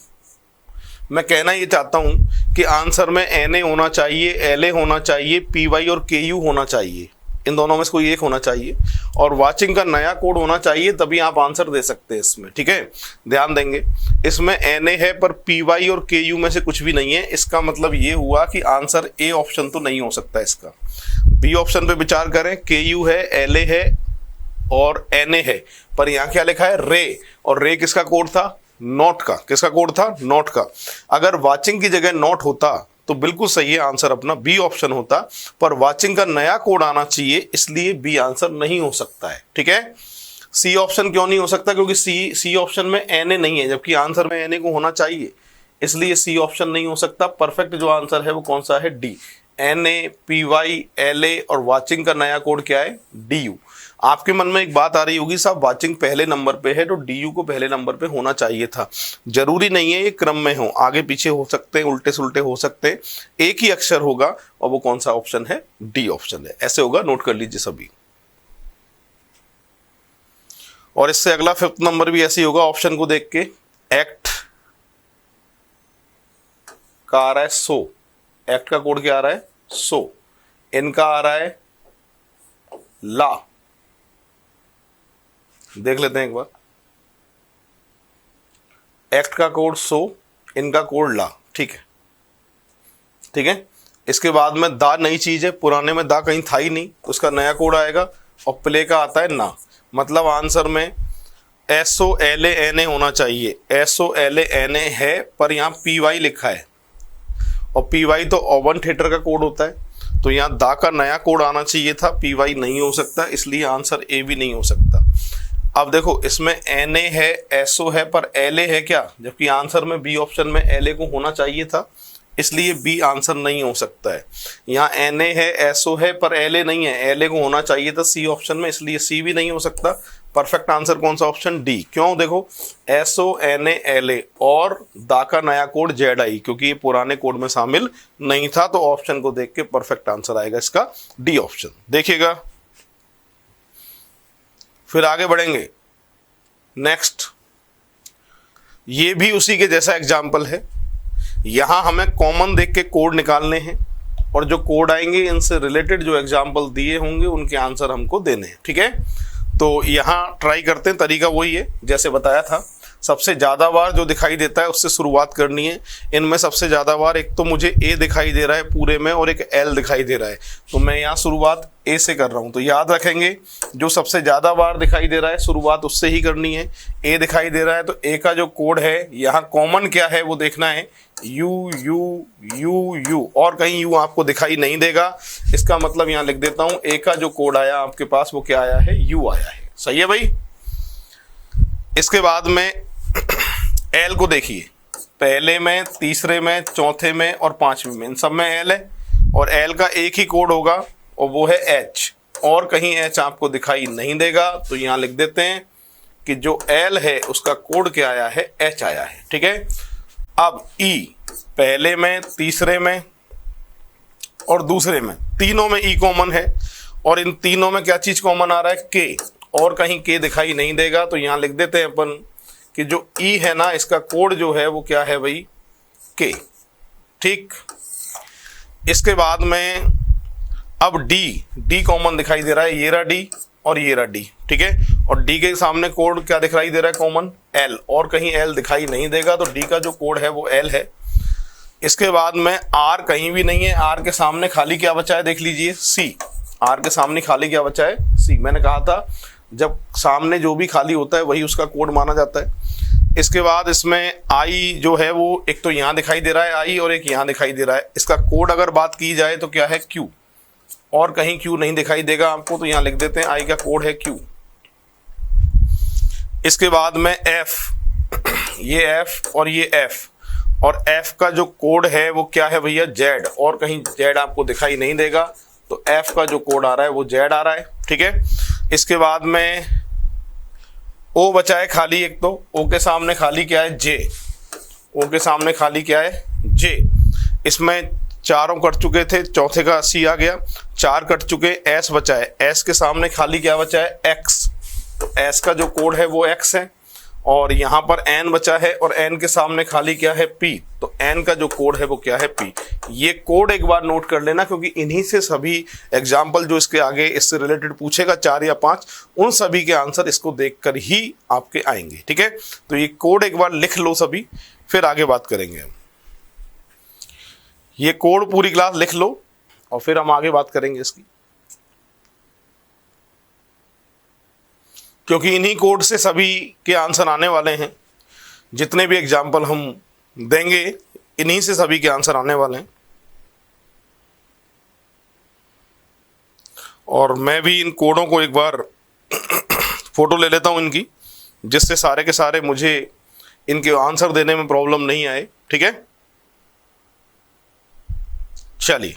मैं कहना ये चाहता हूं कि आंसर में एन ए होना चाहिए, एल ए होना चाहिए, पी वाई और के यू होना चाहिए, इन दोनों में से कोई एक होना चाहिए, और वॉचिंग का नया कोड होना चाहिए, तभी आप आंसर दे सकते हैं इसमें, ठीक है। ध्यान देंगे इसमें एन ए है पर पी वाई और के यू में से कुछ भी नहीं है। इसका मतलब ये हुआ कि आंसर ए ऑप्शन तो नहीं हो सकता इसका। बी ऑप्शन पे विचार करें, के यू है, एल ए है और एन ए है, पर यहाँ क्या लिखा है, रे। और रे किसका कोड था, नॉट का। किसका कोड था, नॉट का। अगर वॉचिंग की जगह नॉट होता तो बिल्कुल सही है आंसर अपना, बी ऑप्शन होता, पर वॉचिंग का नया कोड आना चाहिए, इसलिए बी आंसर नहीं हो सकता है, ठीक है। सी ऑप्शन क्यों नहीं हो सकता, क्योंकि सी ऑप्शन में एन ए नहीं है, जबकि आंसर में एन ए को होना चाहिए। इसलिए सी ऑप्शन नहीं हो सकता। परफेक्ट जो आंसर है वो कौन सा है, डी। NAPY LA और वाचिंग का नया कोड क्या है, DU। आपके मन में एक बात आ रही होगी, साहब वाचिंग पहले नंबर पे है तो DU को पहले नंबर पे होना चाहिए था। जरूरी नहीं है ये क्रम में हो, आगे पीछे हो सकते हैं, उल्टे सुल्टे हो सकते हैं, एक ही अक्षर होगा और वो कौन सा ऑप्शन है, डी ऑप्शन है। ऐसे होगा, नोट कर लीजिए सभी। और इससे अगला 5th नंबर भी ऐसे ही होगा, ऑप्शन को देख के। एक्ट का आ रहा है सो, एक्ट का कोड क्या आ रहा है, सो। इनका आ रहा है ला, देख लेते हैं एक बार। एक्ट का कोड सो, इनका कोड ला, ठीक है, ठीक है। इसके बाद में दा नई चीज है, पुराने में दा कहीं था ही नहीं, उसका नया कोड आएगा। और प्ले का आता है ना, मतलब आंसर में SOLANA होना चाहिए। SOLANA है पर यहाँ PY लिखा है, और PY तो ओवन थिएटर का कोड होता है, तो यहाँ दा का नया कोड आना चाहिए था, PY नहीं हो सकता, इसलिए आंसर ए भी नहीं हो सकता। अब देखो इसमें NA है, SO है, पर LA है क्या, जबकि आंसर में बी ऑप्शन में LA को होना चाहिए था, इसलिए बी आंसर नहीं हो सकता है। यहाँ NA है, SO है, पर LA नहीं है, LA को होना चाहिए था सी ऑप्शन में, इसलिए सी भी नहीं हो सकता। परफेक्ट आंसर कौन सा, ऑप्शन डी। क्यों, देखो SONALA और दा का नया कोड ZI, क्योंकि ये पुराने कोड में शामिल नहीं था, तो ऑप्शन को देख के परफेक्ट आंसर आएगा इसका डी ऑप्शन। देखिएगा, फिर आगे बढ़ेंगे। नेक्स्ट, ये भी उसी के जैसा एग्जाम्पल है। यहां हमें कॉमन देख के कोड निकालने हैं, और जो कोड आएंगे इनसे रिलेटेड जो एग्जाम्पल दिए होंगे उनके आंसर हमको देने हैं, ठीक है। तो यहां ट्राई करते हैं, तरीका वही है जैसे बताया था। सबसे ज़्यादा बार जो दिखाई देता है उससे शुरुआत करनी है। इनमें सबसे ज़्यादा बार एक तो मुझे ए दिखाई दे रहा है पूरे में, और एक एल दिखाई दे रहा है, तो मैं यहाँ शुरुआत ए से कर रहा हूँ। तो याद रखेंगे, जो सबसे ज़्यादा बार दिखाई दे रहा है शुरुआत उससे ही करनी है। ए दिखाई दे रहा है तो ए का जो कोड है यहाँ कॉमन क्या है वो देखना है, यू यू यू यू, और कहीं यू आपको दिखाई नहीं देगा, इसका मतलब यहाँ लिख देता हूँ ए का जो कोड आया आपके पास वो क्या आया है, यू आया है। सही है भाई। इसके बाद में एल को देखिए, पहले में, तीसरे में, चौथे में और पांचवें में, इन सब में एल है, और एल का एक ही कोड होगा और वो है एच, और कहीं एच आपको दिखाई नहीं देगा। तो यहाँ लिख देते हैं कि जो एल है उसका कोड क्या आया है, एच आया है, ठीक है। अब ई, पहले में, तीसरे में और दूसरे में, तीनों में ई कॉमन है, और इन तीनों में क्या चीज कॉमन आ रहा है, के, और कहीं के दिखाई नहीं देगा। तो यहाँ लिख देते हैं अपन कि जो ई है ना, इसका कोड जो है वो क्या है भाई, के, ठीक। इसके बाद में अब डी कॉमन दिखाई दे रहा है, ये रहा डी और ये रहा डी, ठीक है। और डी के सामने कोड क्या दिखाई दे रहा है, कॉमन एल, और कहीं एल दिखाई नहीं देगा, तो डी का जो कोड है वो एल है। इसके बाद में आर कहीं भी नहीं है, आर के सामने खाली क्या बचा है, देख लीजिए, सी। आर के सामने खाली क्या बचा है, सी। मैंने कहा था जब सामने जो भी खाली होता है वही उसका कोड माना जाता है। इसके बाद इसमें आई जो है वो एक तो यहाँ दिखाई दे रहा है आई, और एक यहाँ दिखाई दे रहा है। इसका कोड अगर बात की जाए तो क्या है, क्यू, और कहीं क्यू नहीं दिखाई देगा आपको, तो यहाँ लिख देते हैं आई का कोड है क्यू। इसके बाद में एफ, ये एफ और ये एफ, और एफ का जो कोड है वो क्या है भैया, जेड, और कहीं जेड आपको दिखाई नहीं देगा, तो एफ का जो कोड आ रहा है वो जेड आ रहा है, ठीक है। इसके बाद में ओ बचा है खाली एक, तो ओ के सामने खाली क्या है, जे, ओ के सामने खाली क्या है, जे। इसमें चारों कट चुके थे, चौथे का सी आ गया, चार कट चुके, एस बचा है, एस के सामने खाली क्या बचा है, एक्स, तो एस का जो कोड है वो एक्स है। और यहाँ पर एन बचा है, और एन के सामने खाली क्या है, पी, तो एन का जो कोड है वो क्या है, पी। ये कोड एक बार नोट कर लेना, क्योंकि इन्हीं से सभी एग्जाम्पल जो इसके आगे इससे रिलेटेड पूछेगा 4 या 5, उन सभी के आंसर इसको देखकर ही आपके आएंगे, ठीक है। तो ये कोड एक बार लिख लो सभी, फिर आगे बात करेंगे हम। ये कोड पूरी क्लास लिख लो और फिर हम आगे बात करेंगे इसकी, क्योंकि इन्हीं कोड से सभी के आंसर आने वाले हैं। जितने भी एग्जाम्पल हम देंगे इन्हीं से सभी के आंसर आने वाले हैं। और मैं भी इन कोडों को एक बार फोटो ले लेता हूं इनकी, जिससे सारे के सारे मुझे इनके आंसर देने में प्रॉब्लम नहीं आए, ठीक है। चलिए,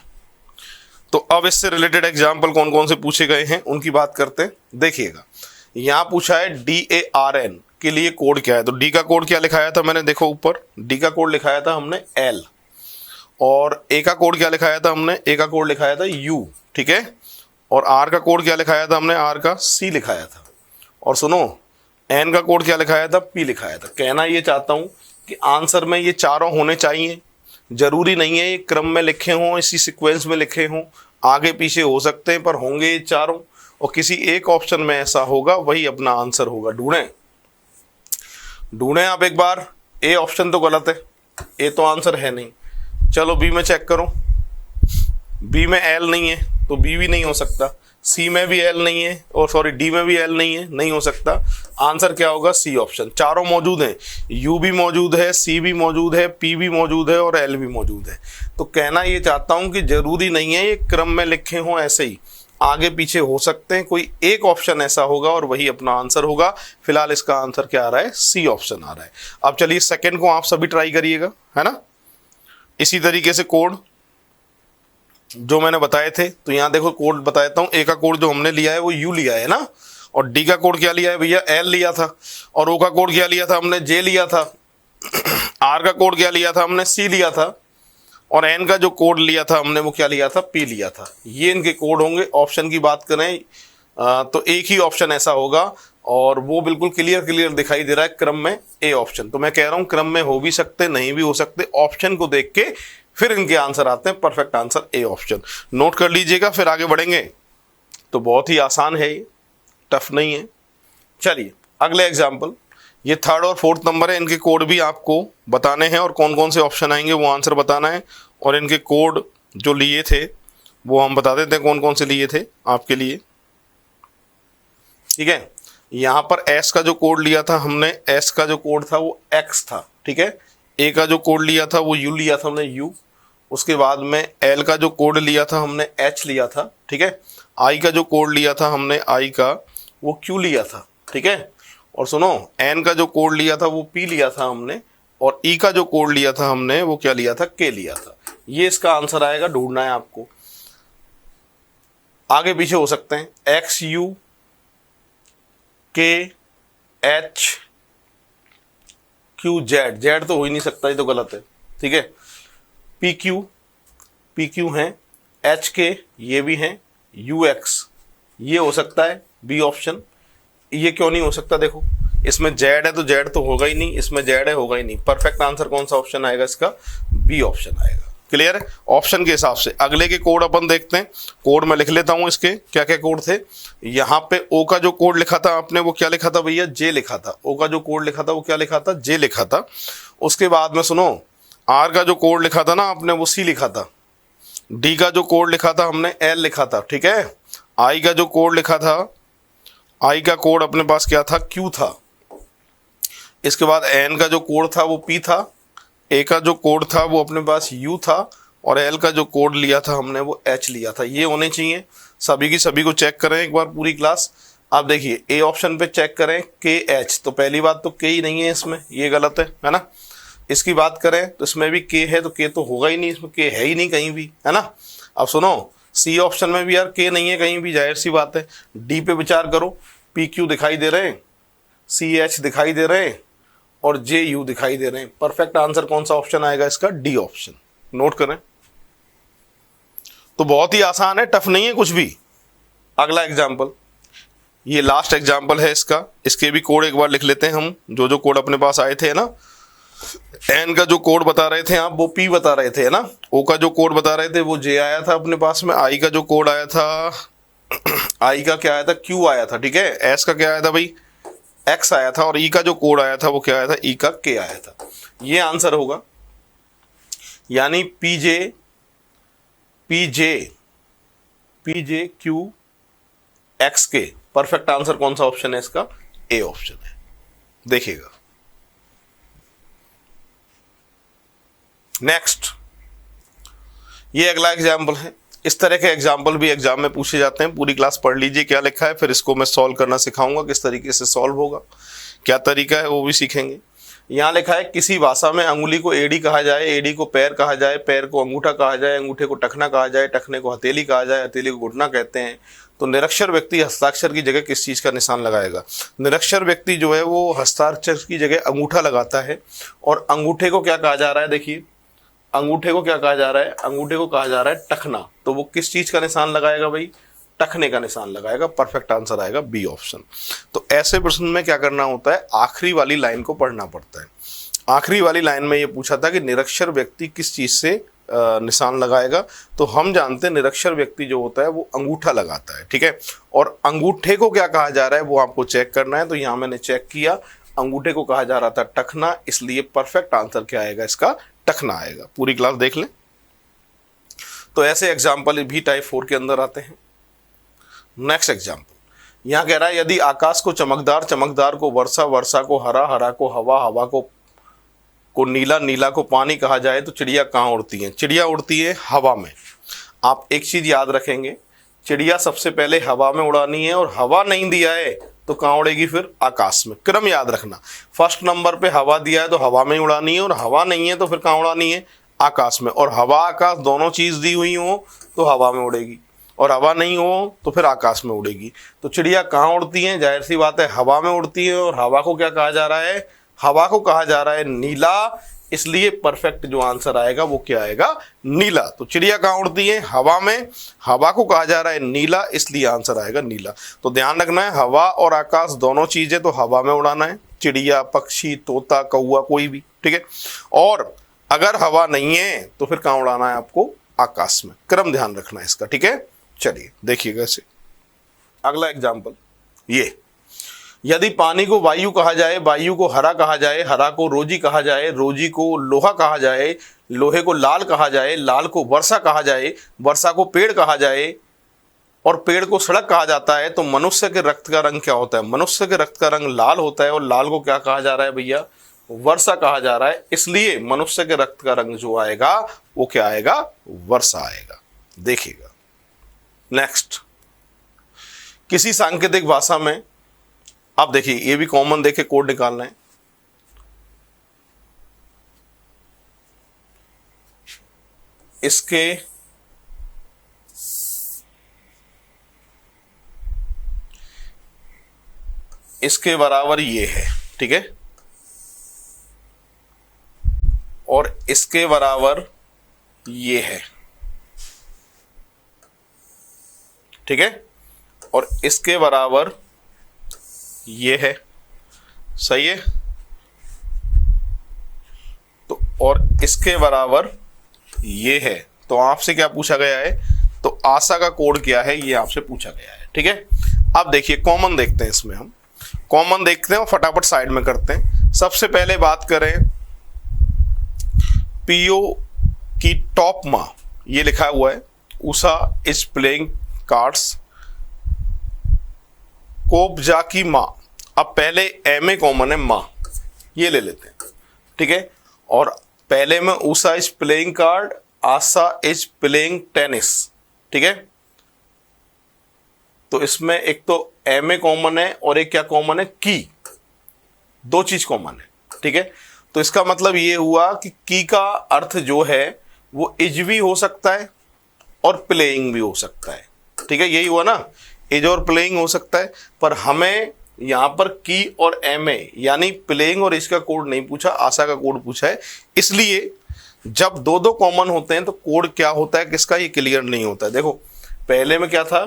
तो अब इससे रिलेटेड एग्जाम्पल कौन कौन से पूछे गए हैं उनकी बात करते हैं। देखिएगा, यहां पूछा है DARN के लिए कोड क्या है। तो डी का कोड क्या लिखाया था मैंने, देखो ऊपर डी का कोड लिखाया था हमने L, और ए का कोड क्या लिखाया था हमने, ए का कोड लिखाया था U, ठीक है। और आर का कोड क्या लिखाया था हमने, आर का C लिखाया था। और सुनो, एन का कोड क्या लिखाया था, P लिखाया था। कहना ये चाहता हूं कि आंसर में ये चारों होने चाहिए, जरूरी नहीं है ये क्रम में लिखे हों, इसी सीक्वेंस में लिखे हों, आगे पीछे हो सकते हैं, पर होंगे ये चारों, और किसी एक ऑप्शन में ऐसा होगा, वही अपना आंसर होगा। ढूंढें आप एक बार। ए ऑप्शन तो गलत है, ए तो आंसर है नहीं। चलो बी में चेक करो, बी में एल नहीं है तो बी भी नहीं हो सकता, सी में भी एल नहीं है, और सॉरी डी में भी एल नहीं है, नहीं हो सकता। आंसर क्या होगा, सी ऑप्शन। चारों मौजूद हैं, यू भी मौजूद है, सी भी मौजूद है, पी भी मौजूद है, और एल भी मौजूद है। तो कहना ये चाहता हूं कि जरूरी नहीं है ये क्रम में लिखे हों, ऐसे ही आगे पीछे हो सकते हैं, कोई एक ऑप्शन ऐसा होगा और वही अपना आंसर होगा। फिलहाल इसका आंसर क्या आ रहा है, सी ऑप्शन आ रहा है। अब चलिए सेकंड को आप सभी ट्राई करिएगा, है ना। इसी तरीके से कोड जो मैंने बताए थे, तो यहां देखो कोड बताता हूं। ए का कोड जो हमने लिया है वो यू लिया है ना, और डी का कोड क्या लिया है भैया, एल लिया था। और ओ का कोड क्या लिया था हमने, जे लिया था। आर का कोड क्या लिया था हमने, सी लिया था। और एन का जो कोड लिया था हमने वो क्या लिया था, पी लिया था। ये इनके कोड होंगे। ऑप्शन की बात करें तो एक ही ऑप्शन ऐसा होगा, और वो बिल्कुल क्लियर दिखाई दे रहा है क्रम में ए ऑप्शन। तो मैं कह रहा हूं क्रम में हो भी सकते, नहीं भी हो सकते, ऑप्शन को देख के फिर इनके आंसर आते हैं। Perfect answer A option. Note कर लीजिएगा, फिर आगे बढ़ेंगे। तो बहुत ही आसान है ये, टफ नहीं है। चलिए अगले एग्जाम्पल, ये थर्ड और फोर्थ नंबर है, इनके कोड भी आपको बताने हैं, और कौन कौन से ऑप्शन आएंगे वो आंसर बताना है। और इनके कोड जो लिए थे वो हम बता देते हैं कौन कौन से लिए थे आपके लिए, ठीक है। यहां पर एस का जो कोड लिया था हमने, एस का जो कोड था वो एक्स था, ठीक है। ए का जो कोड लिया था वो यू लिया था हमने, यू। उसके बाद में एल का जो कोड लिया था हमने, एच लिया था, ठीक है। आई का जो कोड लिया था हमने, आई का वो क्यू लिया था, ठीक है। और सुनो, एन का जो कोड लिया था वो पी लिया था हमने, और ई का जो कोड लिया था हमने वो क्या लिया था, के लिया था। ये इसका आंसर आएगा, ढूंढना है आपको। आगे पीछे हो सकते हैं, एक्स यू के एच क्यू जेड, जेड तो हो ही नहीं सकता, ये तो गलत है, ठीक है। पी क्यू हैं, एच के ये भी हैं, यू एक्स ये हो सकता है, बी ऑप्शन। ये क्यों नहीं हो सकता, देखो इसमें जेड है तो जेड तो होगा ही नहीं, इसमें जेड है होगा ही नहीं। परफेक्ट आंसर कौन सा ऑप्शन आएगा इसका, बी ऑप्शन आएगा। क्लियर है ऑप्शन के हिसाब से। अगले के कोड अपन देखते हैं। कोड मैं लिख लेता हूं, इसके क्या क्या कोड थे। यहां पे ओ का जो कोड लिखा था आपने वो क्या लिखा था भैया, जे लिखा था। ओ का जो कोड लिखा था वो क्या लिखा था, जे लिखा था। उसके बाद में सुनो, आर का जो कोड लिखा था ना आपने वो सी लिखा था। डी का जो कोड लिखा था हमने एल लिखा था, ठीक है। आई का जो कोड लिखा था, आई का कोड अपने पास क्या था, क्यू था। इसके बाद एन का जो कोड था वो पी था। ए का जो कोड था वो अपने पास यू था, और एल का जो कोड लिया था हमने वो एच लिया था। ये होने चाहिए सभी की सभी को चेक करें एक बार पूरी क्लास। आप देखिए ए ऑप्शन पे चेक करें, के एच, तो पहली बात तो के ही नहीं है इसमें, ये गलत है ना। इसकी बात करें तो इसमें भी के है, तो के तो होगा ही नहीं, इसमें के है ही नहीं कहीं भी, है ना। अब सुनो, सी ऑप्शन में भी यार के नहीं है कहीं भी, जाहिर सी बात है। डी पे विचार करो, पी क्यू दिखाई दे रहे हैं, सी एच दिखाई दे रहे हैं, और जे यू दिखाई दे रहे हैं। परफेक्ट आंसर कौन सा ऑप्शन आएगा इसका, डी ऑप्शन। नोट करें। तो बहुत ही आसान है, टफ नहीं है कुछ भी। अगला एग्जाम्पल, ये लास्ट एग्जाम्पल है इसका। इसके भी कोड एक बार लिख लेते हैं हम, जो जो कोड अपने पास आए थे ना। एन का जो कोड बता रहे थे आप वो पी बता रहे थे, है ना। ओ का जो कोड बता रहे थे वो जे आया था अपने पास में। आई का जो कोड आया था, आई का क्या आया था, क्यू आया था, ठीक है। एस का क्या आया था भाई, एक्स आया था। और ई का जो कोड आया था वो क्या आया था, ई का के आया था। ये आंसर होगा, यानी पीजे क्यू एक्स के। परफेक्ट आंसर कौन सा ऑप्शन है इसका, ए ऑप्शन है। देखिएगा नेक्स्ट, ये अगला एग्जाम्पल है। इस तरह के एग्जाम्पल भी एग्जाम में पूछे जाते हैं। पूरी क्लास पढ़ लीजिए क्या लिखा है, फिर इसको मैं सॉल्व करना सिखाऊंगा, किस तरीके से सॉल्व होगा, क्या तरीका है वो भी सीखेंगे। यहाँ लिखा है किसी भाषा में अंगुली को एड़ी कहा जाए, एड़ी को पैर कहा जाए, पैर को अंगूठा कहा जाए, अंगूठे को टखना कहा जाए, टखने को हथेली कहा जाए, हथेली को घुटना कहते हैं। तो निरक्षर व्यक्ति हस्ताक्षर की जगह किस चीज़ का निशान लगाएगा? निरक्षर व्यक्ति जो है वो हस्ताक्षर की जगह अंगूठा लगाता है। और अंगूठे को क्या कहा जा रहा है? देखिए अंगूठे को क्या कहा जा रहा है? अंगूठे को कहा जा रहा है टखना। तो वो किस चीज़ का निशान लगाएगा भाई? टखने का निशान लगाएगा। परफेक्ट आंसर आएगा बी ऑप्शन। तो ऐसे प्रश्न में क्या करना होता है? आखिरी वाली लाइन को पढ़ना पड़ता है। आखिरी वाली लाइन में ये पूछा था कि निरक्षर व्यक्ति किस चीज़ से निशान लगाएगा। तो हम जानते हैं निरक्षर व्यक्ति जो होता है वो अंगूठा लगाता है, ठीक है। और अंगूठे को क्या कहा जा रहा है वो आपको चेक करना है। तो यहाँ मैंने चेक किया, अंगूठे को कहा जा रहा था टखना, इसलिए परफेक्ट आंसर क्या आएगा? इसका टखना आएगा। पूरी क्लास देख लें। तो ऐसे एग्जाम्पल भी टाइप 4 के अंदर आते हैं। नेक्स्ट एग्जाम्पल यहाँ कह रहा है यदि आकाश को चमकदार, चमकदार को वर्षा, वर्षा को हरा, हरा को हवा, हवा को नीला, नीला को पानी कहा जाए तो चिड़िया कहाँ उड़ती है? चिड़िया उड़ती है हवा में। आप एक चीज याद रखेंगे, चिड़िया सबसे पहले हवा में उड़ानी है, और हवा नहीं दिया है तो कहाँ उड़ेगी? फिर आकाश में। क्रम याद रखना, फर्स्ट नंबर पे हवा दिया है तो हवा में उड़ानी है, और हवा नहीं है तो फिर कहाँ उड़ानी है? आकाश में। और हवा आकाश दोनों चीज दी हुई हो तो हवा में उड़ेगी, और हवा नहीं हो तो फिर आकाश में उड़ेगी। तो चिड़िया कहाँ उड़ती है? जाहिर सी बात है हवा में उड़ती है। और हवा को क्या कहा जा रहा है? हवा को कहा जा रहा है नीला, इसलिए परफेक्ट जो आंसर आएगा वो क्या आएगा? नीला। तो चिड़िया कहाँ उड़ती है? हवा में। हवा को कहा जा रहा है नीला, इसलिए आंसर आएगा नीला। तो ध्यान रखना है हवा और आकाश दोनों चीजें तो हवा में उड़ाना है, चिड़िया, पक्षी, तोता, कौवा, कोई भी, ठीक है। और अगर हवा नहीं है तो फिर कहाँ उड़ाना है आपको? आकाश में। क्रम ध्यान रखना है इसका, ठीक है। चलिए देखिएगा इसे। अगला एग्जाम्पल ये, यदि पानी को वायु कहा जाए, वायु को हरा कहा जाए, हरा को रोजी कहा जाए, रोजी को लोहा कहा जाए, लोहे को लाल कहा जाए, लाल को वर्षा कहा जाए, वर्षा को पेड़ कहा जाए, और पेड़ को सड़क कहा जाता है, तो मनुष्य के रक्त का रंग क्या होता है? मनुष्य के रक्त का रंग लाल होता है। और लाल को क्या कहा जा रहा है भैया? वर्षा कहा जा रहा है। इसलिए मनुष्य के रक्त का रंग जो आएगा वो क्या आएगा? वर्षा आएगा। देखिएगा नेक्स्ट, किसी सांकेतिक भाषा में, आप देखिए ये भी कॉमन देखे कोड निकालना है। इसके बराबर ये है, ठीक है, और इसके बराबर ये है, ठीक है, और इसके बराबर ये है, सही है। तो और इसके बराबर ये है। तो आपसे क्या पूछा गया है? तो आशा का कोड क्या है ये आपसे पूछा गया है, ठीक है। अब देखिए कॉमन देखते हैं, इसमें हम कॉमन देखते हैं और फटाफट साइड में करते हैं। सबसे पहले बात करें पीओ की टॉप माँ, ये लिखा हुआ है उषा इज प्लेइंग कार्ड्स। कोबजा की माँ, अब पहले एम ए कॉमन है, माँ ये ले लेते हैं, ठीक है। और पहले में Usha is playing card, Asha is playing tennis, ठीक है। तो इसमें एक तो एम ए कॉमन है और एक क्या कॉमन है? की। दो चीज कॉमन है, ठीक है। तो इसका मतलब ये हुआ कि की का अर्थ जो है वो इज भी हो सकता है और प्लेइंग भी हो सकता है, ठीक है। यही हुआ ना, इज और प्लेइंग हो सकता है। पर हमें यहां पर की और एम ए यानी प्लेइंग और इसका कोड नहीं पूछा, आशा का कोड पूछा है। इसलिए जब दो दो कॉमन होते हैं तो कोड क्या होता है किसका, ये क्लियर नहीं होता है। देखो पहले में क्या था,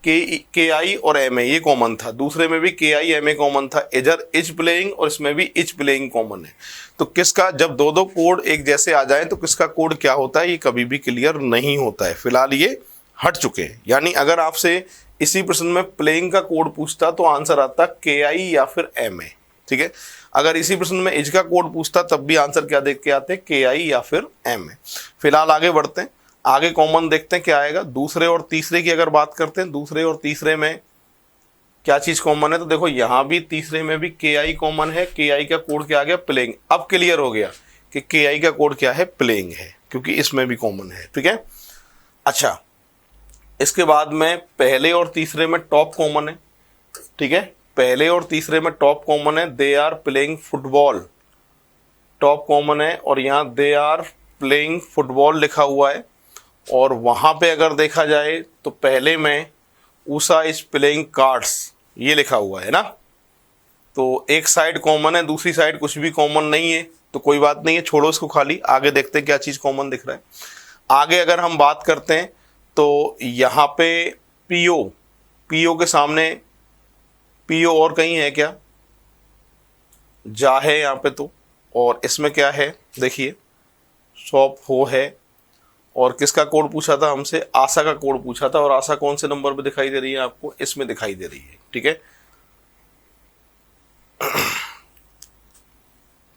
के आई और एम ए ये कॉमन था, दूसरे में भी के आई एम ए कॉमन था, इधर इज प्लेइंग और इसमें भी इज प्लेइंग कॉमन है। तो किसका, जब दो दो कोड एक जैसे आ जाए तो किसका कोड क्या होता है ये कभी भी क्लियर नहीं होता है। फिलहाल ये हट चुके हैं। यानी अगर आपसे इसी प्रश्न में प्लेइंग का कोड पूछता तो आंसर आता के आई या फिर एम ए, ठीक है। अगर इसी प्रश्न में इज का कोड पूछता तब भी आंसर क्या देख के आते, के आई या फिर एम ए। फिलहाल आगे बढ़ते हैं, आगे कॉमन देखते हैं क्या आएगा। दूसरे और तीसरे की अगर बात करते हैं, दूसरे और तीसरे में क्या चीज कॉमन है, तो देखो यहाँ भी तीसरे में भी के आई कॉमन है। के आई का कोड क्या आ गया, प्लेइंग। अब क्लियर हो गया कि के आई का कोड क्या है, प्लेइंग है, क्योंकि इसमें भी कॉमन है, ठीक है। अच्छा, इसके बाद में पहले और तीसरे में टॉप कॉमन है, ठीक है। पहले और तीसरे में टॉप कॉमन है, they are playing football, top common है और यहाँ दे आर प्लेइंग फुटबॉल लिखा हुआ है, और वहाँ पे अगर देखा जाए तो पहले में उषा इज प्लेइंग कार्ड्स ये लिखा हुआ है ना। तो एक साइड कॉमन है, दूसरी साइड कुछ भी कॉमन नहीं है, तो कोई बात नहीं है, छोड़ो इसको खाली। आगे देखते हैं क्या चीज़ कॉमन दिख रहा है। आगे अगर हम बात करते हैं तो यहाँ पे पीओ, पीओ के सामने पीओ और कहीं है क्या, जा है यहाँ पे तो, और इसमें क्या है देखिए शॉप हो है, और किसका कोड पूछा था हमसे, आशा का कोड पूछा था, और आशा कौन से नंबर पे दिखाई दे रही है आपको, इसमें दिखाई दे रही है, ठीक है।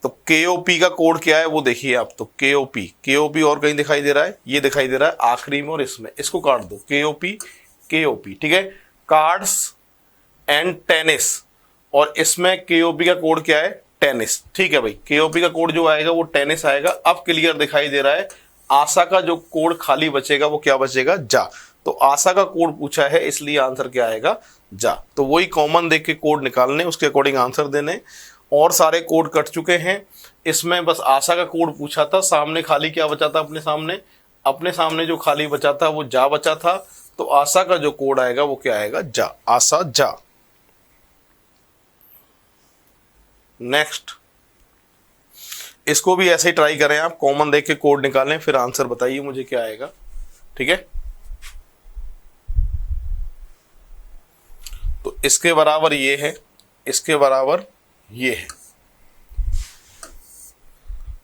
तो केओपी का कोड क्या है वो देखिए आप, तो केओपी, केओपी और कहीं दिखाई दे रहा है, ये दिखाई दे रहा है आखिरी में और इसमें, इसको काट दो, केओपी केओपी, ठीक है। कार्ड्स एंड टेनिस, और इसमें केओपी का कोड क्या है, टेनिस, ठीक है भाई। केओपी का कोड जो आएगा वो टेनिस आएगा। अब क्लियर दिखाई दे रहा है, आशा का जो कोड खाली बचेगा वो क्या बचेगा, जा। तो आशा का कोड पूछा है इसलिए आंसर क्या आएगा, जा। तो वही कॉमन देख के कोड निकालने, उसके अकॉर्डिंग आंसर देने। और सारे कोड कट चुके हैं, इसमें बस आशा का कोड पूछा था, सामने खाली क्या बचा था, अपने सामने जो खाली बचा था वो जा बचा था। तो आशा का जो कोड आएगा वो क्या आएगा, जा, आशा जा। नेक्स्ट, इसको भी ऐसे ही ट्राई करें आप, कॉमन देख के कोड निकालें, फिर आंसर बताइए मुझे क्या आएगा, ठीक है। तो इसके बराबर ये है, इसके बराबर ये है,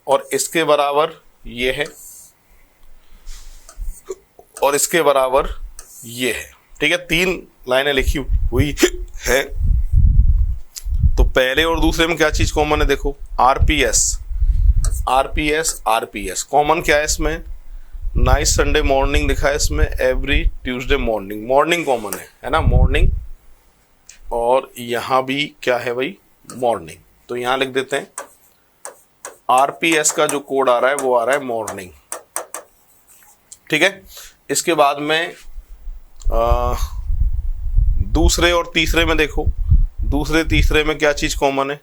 और इसके बराबर ये है, और इसके बराबर ये है, ठीक है। 3 लाइनें लिखी हुई है। तो पहले और दूसरे में क्या चीज कॉमन है, देखो आरपीएस, आरपीएस, आरपीएस कॉमन क्या है इसमें, नाइस संडे मॉर्निंग लिखा है इसमें, every Tuesday morning, morning common है ना, मॉर्निंग। और यहां भी क्या है भाई, मॉर्निंग। तो यहां लिख देते हैं आरपीएस का जो कोड आ रहा है वो आ रहा है मॉर्निंग, ठीक है। इसके बाद में दूसरे और तीसरे में देखो, दूसरे तीसरे में क्या चीज कॉमन है,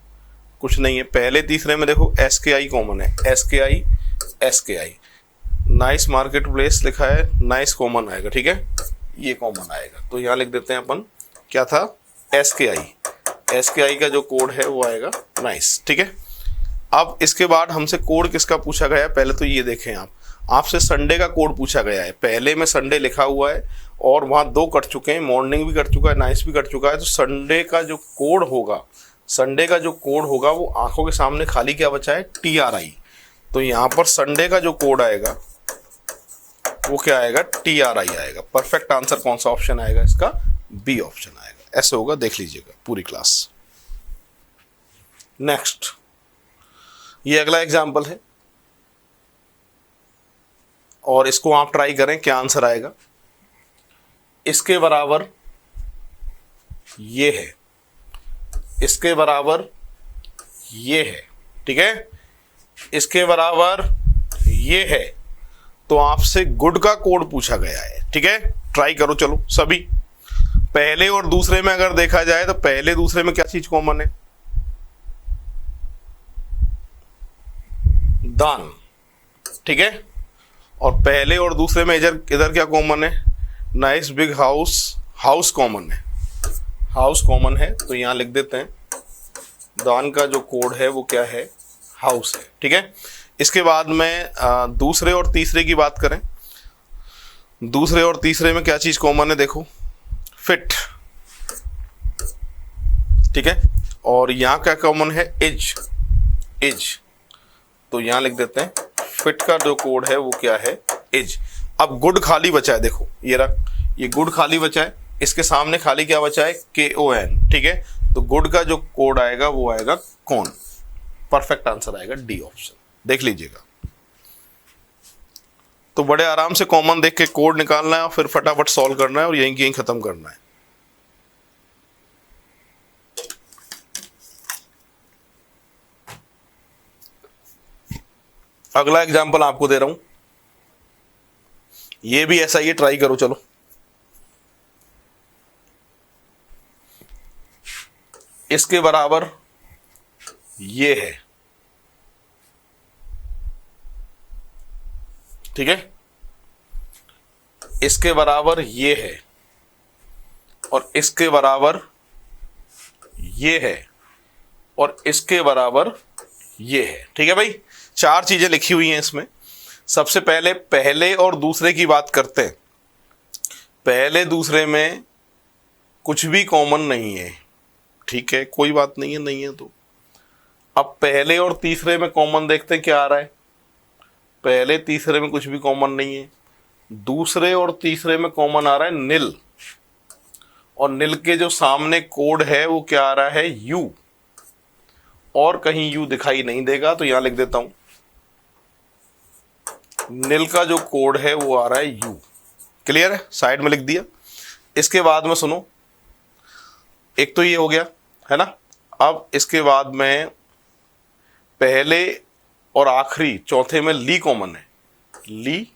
कुछ नहीं है। पहले तीसरे में देखो एसकेआई कॉमन है, SKI, SKI, nice market place लिखा है, नाइस कॉमन आएगा, ठीक है, ये कॉमन आएगा। तो यहां लिख देते हैं अपन, क्या था, एसकेआई, एसकेआई का जो कोड है वो आएगा नाइस, ठीक है। अब इसके बाद हमसे कोड किसका पूछा गया है, पहले तो ये देखें आप, आपसे संडे का कोड पूछा गया है। पहले में संडे लिखा हुआ है और वहाँ 2 कट चुके हैं, मॉर्निंग भी कट चुका है, नाइस भी कट चुका है। तो संडे का जो कोड होगा, संडे का जो कोड होगा वो आंखों के सामने खाली क्या बचा है, TRI। तो यहाँ पर संडे का जो कोड आएगा वो क्या आएगा, TRI आएगा। परफेक्ट आंसर कौन सा ऑप्शन आएगा इसका, बी ऑप्शन आएगा। ऐसे होगा, देख लीजिएगा पूरी क्लास। नेक्स्ट, ये अगला एग्जाम्पल है और इसको आप ट्राई करें क्या आंसर आएगा। इसके बराबर ये है, इसके बराबर ये है, ठीक है, इसके बराबर ये है। तो आपसे गुड का कोड पूछा गया है, ठीक है। ट्राई करो चलो सभी। पहले और दूसरे में अगर देखा जाए तो पहले दूसरे में क्या चीज कॉमन है, दान, ठीक है। और पहले और दूसरे में इधर क्या कॉमन है, nice big house, house common है, हाउस कॉमन है। तो यहां लिख देते हैं दान का जो कोड है वो क्या है, हाउस है, ठीक है। इसके बाद में दूसरे और तीसरे की बात करें, दूसरे और तीसरे में क्या चीज कॉमन है, देखो फिट, ठीक है। और यहां क्या कॉमन है, इज, इज। तो यहां लिख देते हैं फिट का जो कोड है वो क्या है, इज। अब गुड खाली बचा है, देखो ये रख, ये गुड खाली बचा है, इसके सामने खाली क्या बचा है, KON, ठीक है। तो गुड का जो कोड आएगा वो आएगा कौन, परफेक्ट आंसर आएगा डी ऑप्शन, देख लीजिएगा। तो बड़े आराम से कॉमन देख के कोड निकालना है और फिर फटाफट सॉल्व करना है और यहीं खत्म करना है। अगला एग्जाम्पल आपको दे रहा हूं, ये भी ऐसा ही, ट्राई करो चलो। इसके बराबर ये है, ठीक है, इसके बराबर ये है और इसके बराबर ये है और इसके बराबर ये है। ठीक है भाई, 4 चीजें लिखी हुई हैं इसमें। सबसे पहले पहले और दूसरे की बात करते हैं। पहले दूसरे में कुछ भी कॉमन नहीं है, ठीक है, कोई बात नहीं है, नहीं है तो अब पहले और तीसरे में कॉमन देखते हैं क्या आ रहा है। पहले तीसरे में कुछ भी कॉमन नहीं है, दूसरे और तीसरे में कॉमन आ रहा है नील, और नील के जो सामने कोड है वो क्या आ रहा है, यू, और कहीं यू दिखाई नहीं देगा तो यहां लिख देता हूं, नील का जो कोड है वो आ रहा है यू। क्लियर है, साइड में लिख दिया। इसके बाद में सुनो, एक तो ये हो गया है ना। अब इसके बाद में पहले और आखिरी चौथे में ली कॉमन है, ली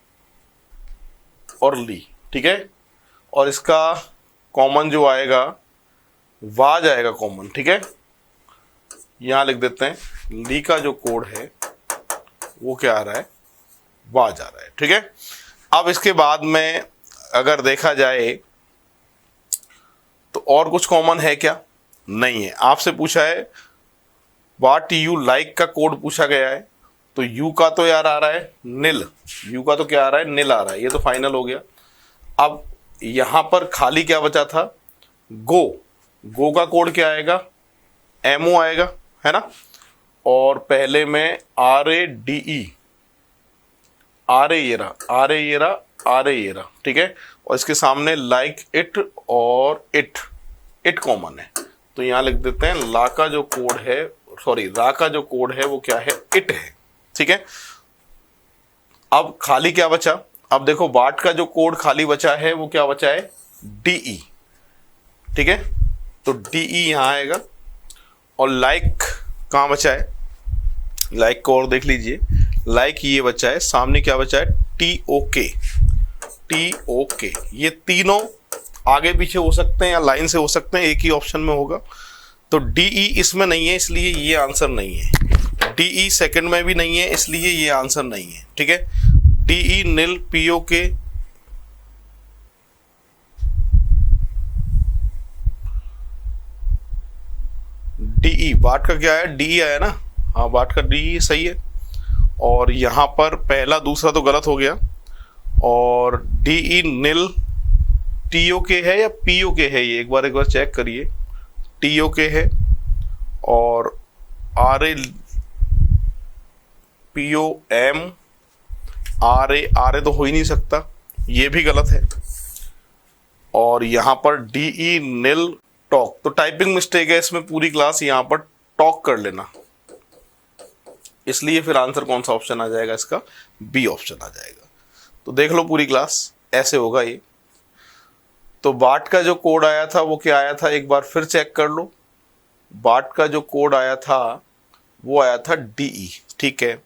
और ली, ठीक है, और इसका कॉमन जो आएगा वा जाएगा कॉमन। ठीक है, यहां लिख देते हैं, ली का जो कोड है वो क्या आ रहा है, वा जा रहा है। ठीक है, अब इसके बाद में अगर देखा जाए तो और कुछ कॉमन है क्या, नहीं है। आपसे पूछा है व्हाट यू लाइक का कोड पूछा गया है, तो यू का तो यार आ रहा है नील, यू का तो क्या आ रहा है, नील आ रहा है, ये तो फाइनल हो गया। अब यहां पर खाली क्या बचा था, गो, गो का कोड क्या आएगा, एमओ आएगा, है ना, और पहले में RADE, आर ए ये रहा, ठीक है, और इसके सामने लाइक इट और इट कॉमन है, तो यहां लिख देते हैं ला का जो कोड है, सॉरी रा का जो कोड है वो क्या है, इट है। ठीक है, अब खाली क्या बचा, अब देखो वाट का जो कोड खाली बचा है वो क्या बचा है, DE। ठीक है, तो DE यहां आएगा, और लाइक कहां बचा है, लाइक को और देख लीजिए, लाइक ये बचा है, सामने क्या बचा है, TOK। ये तीनों आगे पीछे हो सकते हैं या लाइन से हो सकते हैं, एक ही ऑप्शन में होगा, तो DE इसमें नहीं है, इसलिए ये आंसर नहीं है। DE सेकंड में भी नहीं है, इसलिए ये आंसर नहीं है। ठीक है, DE नील, POK DE, वाट का क्या है, DE आया ना, हाँ वाट का DE सही है, और यहां पर पहला दूसरा तो गलत हो गया, और DE नील TOK है या POK है, ये एक बार चेक करिए, TOK है, और POM, RA तो हो ही नहीं सकता, ये भी गलत है, और यहां पर DE नील टॉक, तो टाइपिंग मिस्टेक है इसमें पूरी क्लास, यहां पर टॉक कर लेना, इसलिए फिर आंसर कौन सा ऑप्शन आ जाएगा इसका, बी ऑप्शन आ जाएगा। तो देख लो पूरी क्लास, ऐसे होगा ये। तो बाट का जो कोड आया था वो क्या आया था, एक बार फिर चेक कर लो, बाट का जो कोड आया था वो आया था DE। ठीक है,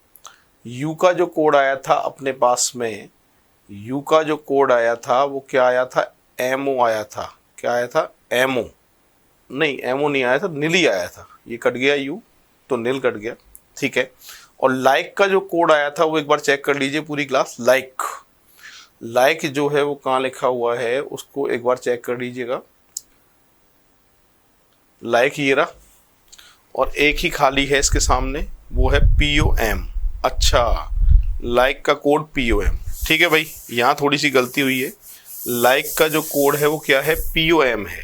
यू का जो कोड आया था अपने पास में, यू का जो कोड आया था वो क्या आया था, MO आया था, क्या आया था, MO नहीं, MO नहीं आया था, नील ही आया था, ये कट गया यू तो नील कट गया। ठीक है, और लाइक का जो कोड आया था वो एक बार चेक कर लीजिए पूरी क्लास, लाइक जो है वो कहाँ लिखा हुआ है उसको एक बार चेक कर लीजिएगा, लाइक ये रहा, और एक ही खाली है इसके सामने, वो है POM। अच्छा, लाइक का कोड POM। ठीक है भाई, यहाँ थोड़ी सी गलती हुई है, लाइक का जो कोड है वो क्या है, POM है,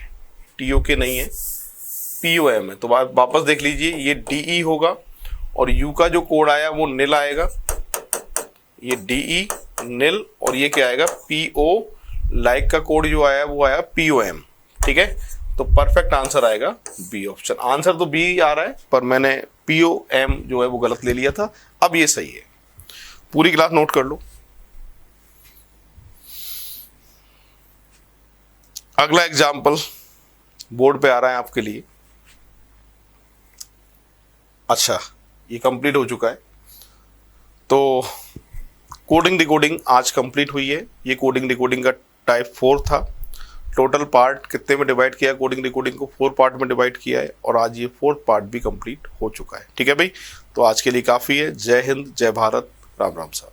TOK नहीं है, POM है। तो वापस देख लीजिए, ये DE होगा, और यू का जो कोड आया वो नील आएगा, ये DE नील, और ये क्या आएगा, PO, लाइक का कोड जो आया वो आया POM। ठीक है, तो परफेक्ट आंसर आएगा बी ऑप्शन। आंसर तो बी आ रहा है, पर मैंने POM जो है वो गलत ले लिया था, अब ये सही है। पूरी क्लास नोट कर लो। अगला एग्जाम्पल बोर्ड पे आ रहा है आपके लिए। अच्छा, ये कंप्लीट हो चुका है, तो कोडिंग डिकोडिंग आज कंप्लीट हुई है। ये कोडिंग डिकोडिंग का टाइप 4 था। टोटल पार्ट कितने में डिवाइड किया, कोडिंग डिकोडिंग को 4 पार्ट में डिवाइड किया है, और आज ये 4th पार्ट भी कंप्लीट हो चुका है। ठीक है भाई, तो आज के लिए काफ़ी है। जय हिंद, जय भारत, राम राम साहब।